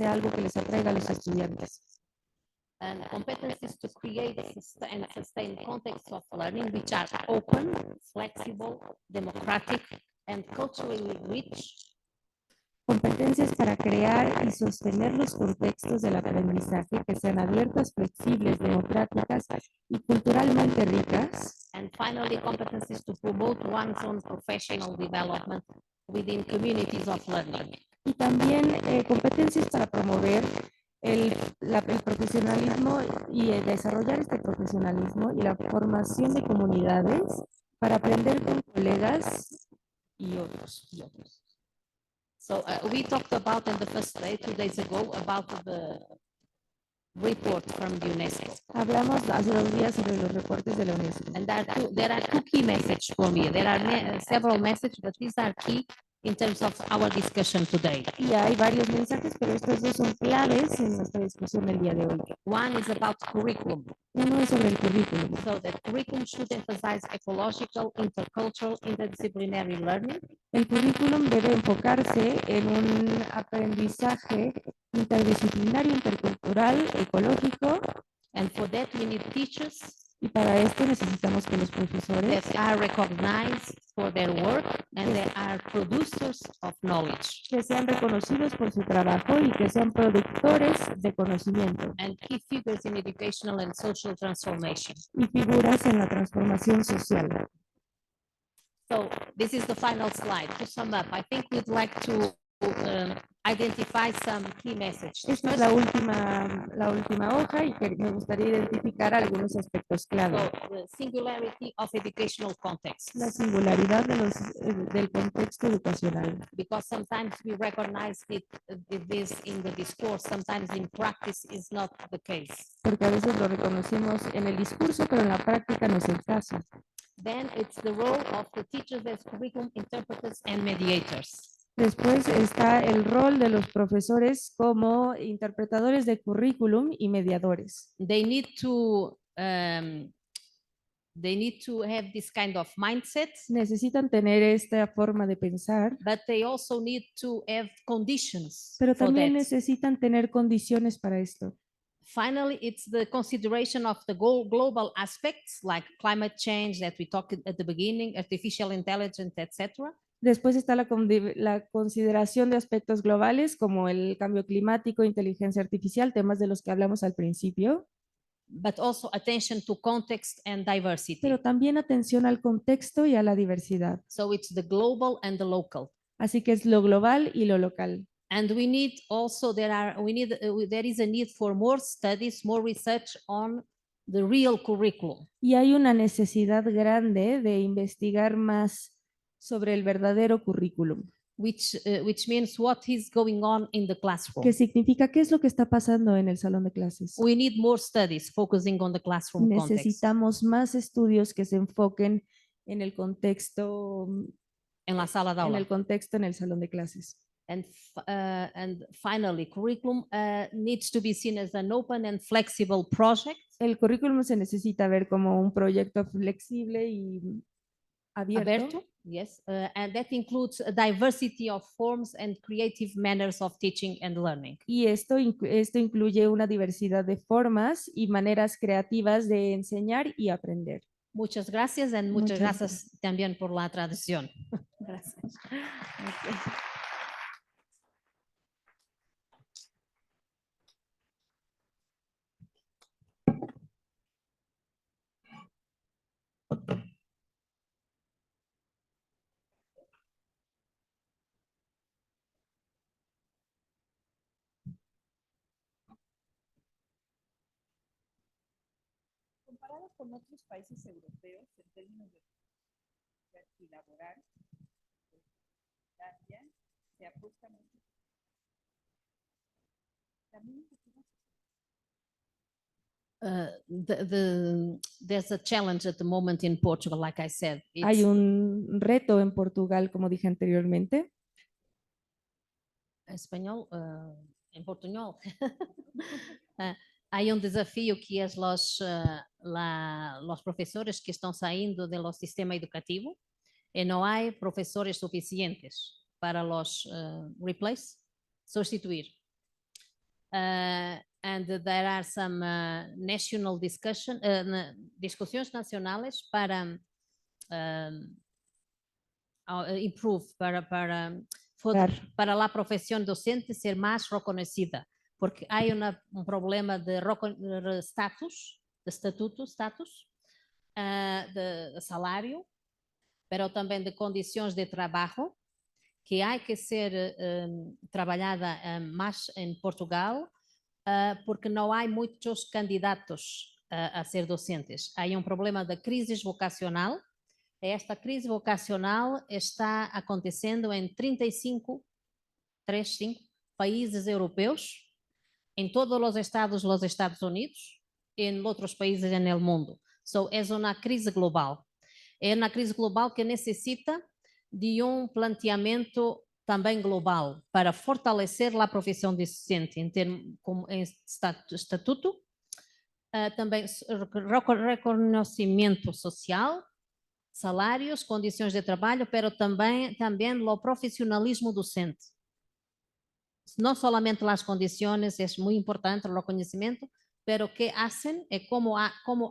algo que les atraiga a los estudiantes. And competencies to create and sustain contexts of learning which are open, flexible, democratic, and culturally rich. Competencias para crear y sostener los contextos del aprendizaje que sean abiertas, flexibles, democráticas y culturalmente ricas. And finally, competencies to promote one's own professional development within communities of learning. Y también competencias para promover el profesionalismo y desarrollar este profesionalismo y la formación de comunidades para aprender con colegas y otros. So we talked about in the first day, 2 days ago, about the report from the UNESCO. Hablamos hace 2 días sobre los reportes de la UNESCO. And there are two key messages for me. There are several messages, but these are key in terms of our discussion today. Y hay varios mensajes, pero estos dos son claves en nuestra discusión del día de hoy. One is about curriculum. Uno es sobre el currículum. So the curriculum should emphasize ecological, intercultural, interdisciplinary learning. El currículum debe enfocarse en un aprendizaje interdisciplinario, intercultural, ecológico. And for that, we need teachers Y para esto necesitamos que los profesores that are recognized for their work and that are producers of knowledge. que sean reconocidos por su trabajo y que sean productores de conocimiento And key figures in educational and social transformation. y figuras en la transformación social. So this is the final slide. To sum up, I think we'd like to identify some key messages. Esta es la última hoja y que me gustaría identificar algunos aspectos clave. So the singularity of educational context. La singularidad del contexto educacional. Because sometimes we recognize this in the discourse, sometimes in practice is not the case. Porque a veces lo reconocemos en el discurso, pero en la práctica no es el caso. Then it's the role of the teachers as curriculum interpreters and mediators. Después está el rol de los profesores como interpretadores de currículum y mediadores. They need to have this kind of mindset, Necesitan tener esta forma de pensar, but they also need to have conditions pero for también that. necesitan tener condiciones para esto. Finally, it's the consideration of the global aspects like climate change that we talked at the beginning, artificial intelligence, etc. Después está la consideración de aspectos globales como el cambio climático, inteligencia artificial, temas de los que hablamos al principio. But also attention to context and diversity. Pero también atención al contexto y a la diversidad. So it's the global and the local. Así que es lo global y lo local. And we need also, there is a need for more studies, more research on the real curriculum. Y hay una necesidad grande de investigar más sobre el verdadero currículum. Which means what is going on in the classroom. ¿Qué significa? ¿Qué es lo que está pasando en el salón de clases? We need more studies focusing on the classroom Necesitamos más estudios que se enfoquen en el contexto, en la sala de aula. En el contexto en el salón de clases. And finally, curriculum needs to be seen as an open and flexible project. El currículum se necesita ver como un proyecto flexible y abierto. Yes, and that includes a diversity of forms and creative manners of teaching and learning. Y esto incluye una diversidad de formas y maneras creativas de enseñar y aprender. Muchas gracias y muchas gracias también por la traducción. Gracias. Comparado con otros países europeos en términos de y laboral, se apuesta mucho. También there's a challenge at the moment in Portugal, like I said. Hay un reto en Portugal, como dije anteriormente. Español, en portuñol. Hay un desafío que es los profesores que están saliendo del sistema educativo y no hay profesores suficientes para los sustituir. And there are some national discussões nacionales para improve, para la profesión docente ser más reconocida, porque hay un problema de status, de salário, pero também de condições de trabalho, que há que ser trabalhada mais em Portugal, porque não há muitos candidatos a ser docentes. Há um problema de crise vocacional. Esta crise vocacional está acontecendo em 35 países europeus, em todos os estados dos Estados Unidos, em outros países no mundo. So, é uma crise global. É uma crise global que necessita de um planteamento também global para fortalecer a profissão docente em termos como estatuto, também reconhecimento social, salários, condições de trabalho, mas também o profissionalismo docente. Não somente as condições, é muito importante o reconhecimento, mas o que fazem é como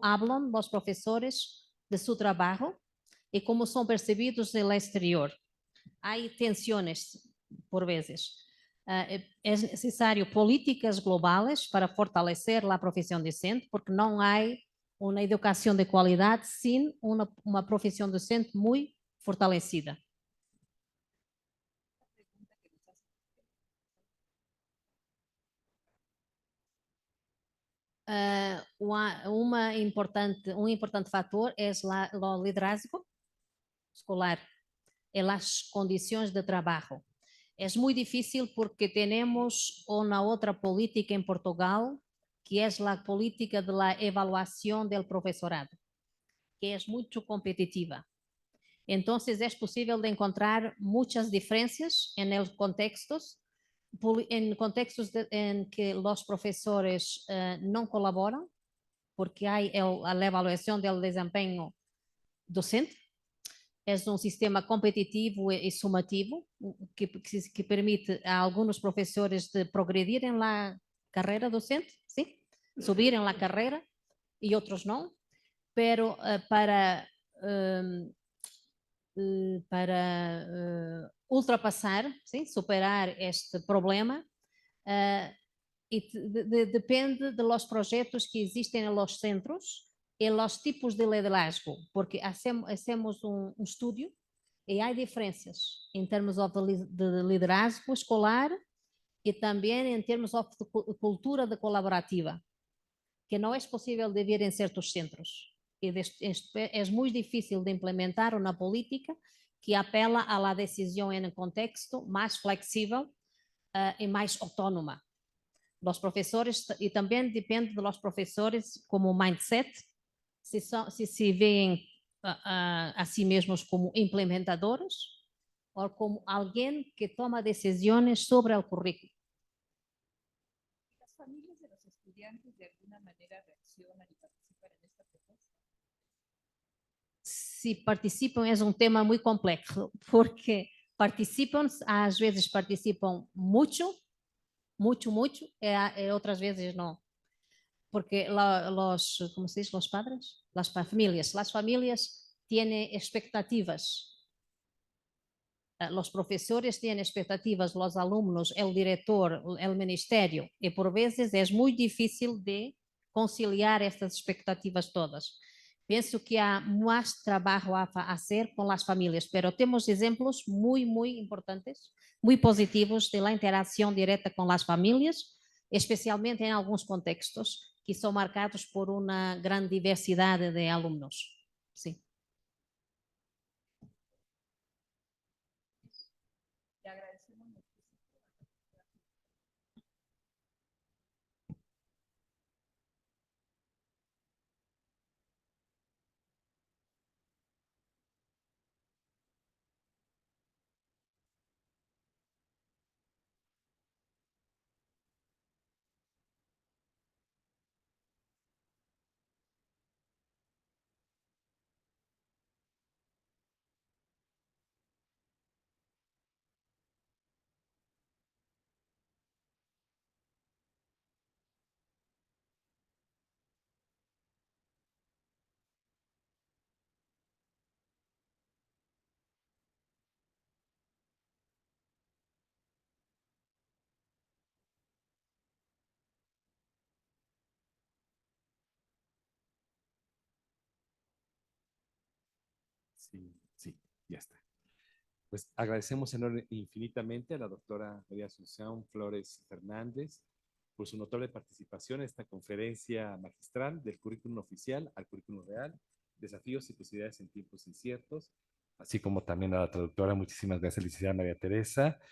hablam os professores de seu trabalho e como são percebidos no exterior. Há tensões, por vezes. É necessário políticas globais para fortalecer a profissão docente, porque não há uma educação de qualidade sem uma profissão docente muito fortalecida. Um importante fator é o liderazgo escolar, é as condições de trabalho. É muito difícil porque temos uma outra política em Portugal, que é a política de la evaluação do professorado, que é muito competitiva. Então, é possível de encontrar muitas diferenças em contextos em que os professores não colaboram, porque há a avaliação do desempenho docente. É um sistema competitivo e sumativo que permite a alguns professores de progredirem na carreira docente, sim, subirem na carreira, e outros não. Pero para ultrapassar, sim, superar este problema, depende dos projetos que existem nos centros e os tipos de liderazgo, porque hacemos um estudo e há diferenças em termos de liderazgo escolar e também em termos de cultura de colaborativa, que não é possível de ver em certos centros. É muito difícil de implementar uma política que apela à decisão em um contexto mais flexível e mais autônoma. Os professores, e também depende dos professores como mindset, se veem a si mesmos como implementadores ou como alguém que toma decisões sobre o currículo. As famílias de los estudiantes de alguna manera reaccionan y participan en esta propuesta. Se participam é um tema muito complexo, porque às vezes participam muito, e outras vezes não. Porque como se diz, los padres, las familias tienen expectativas. Los profesores tienen expectativas, los alumnos, el director, el ministerio, y por veces es muy difícil de conciliar estas expectativas todas. Penso que há mais trabalho a fazer com as famílias, pero temos exemplos muito importantes, muito positivos de la interação direta com as famílias, especialmente em alguns contextos, que são marcados por uma grande diversidade de alunos. Sim. Sí, sí, ya está. Pues agradecemos infinitamente a la doctora María Assunção Flores Fernández por su notable participación en esta conferencia magistral del currículum oficial al currículum real, desafíos y posibilidades en tiempos inciertos, así como también a la traductora. Muchísimas gracias, licenciada María Teresa.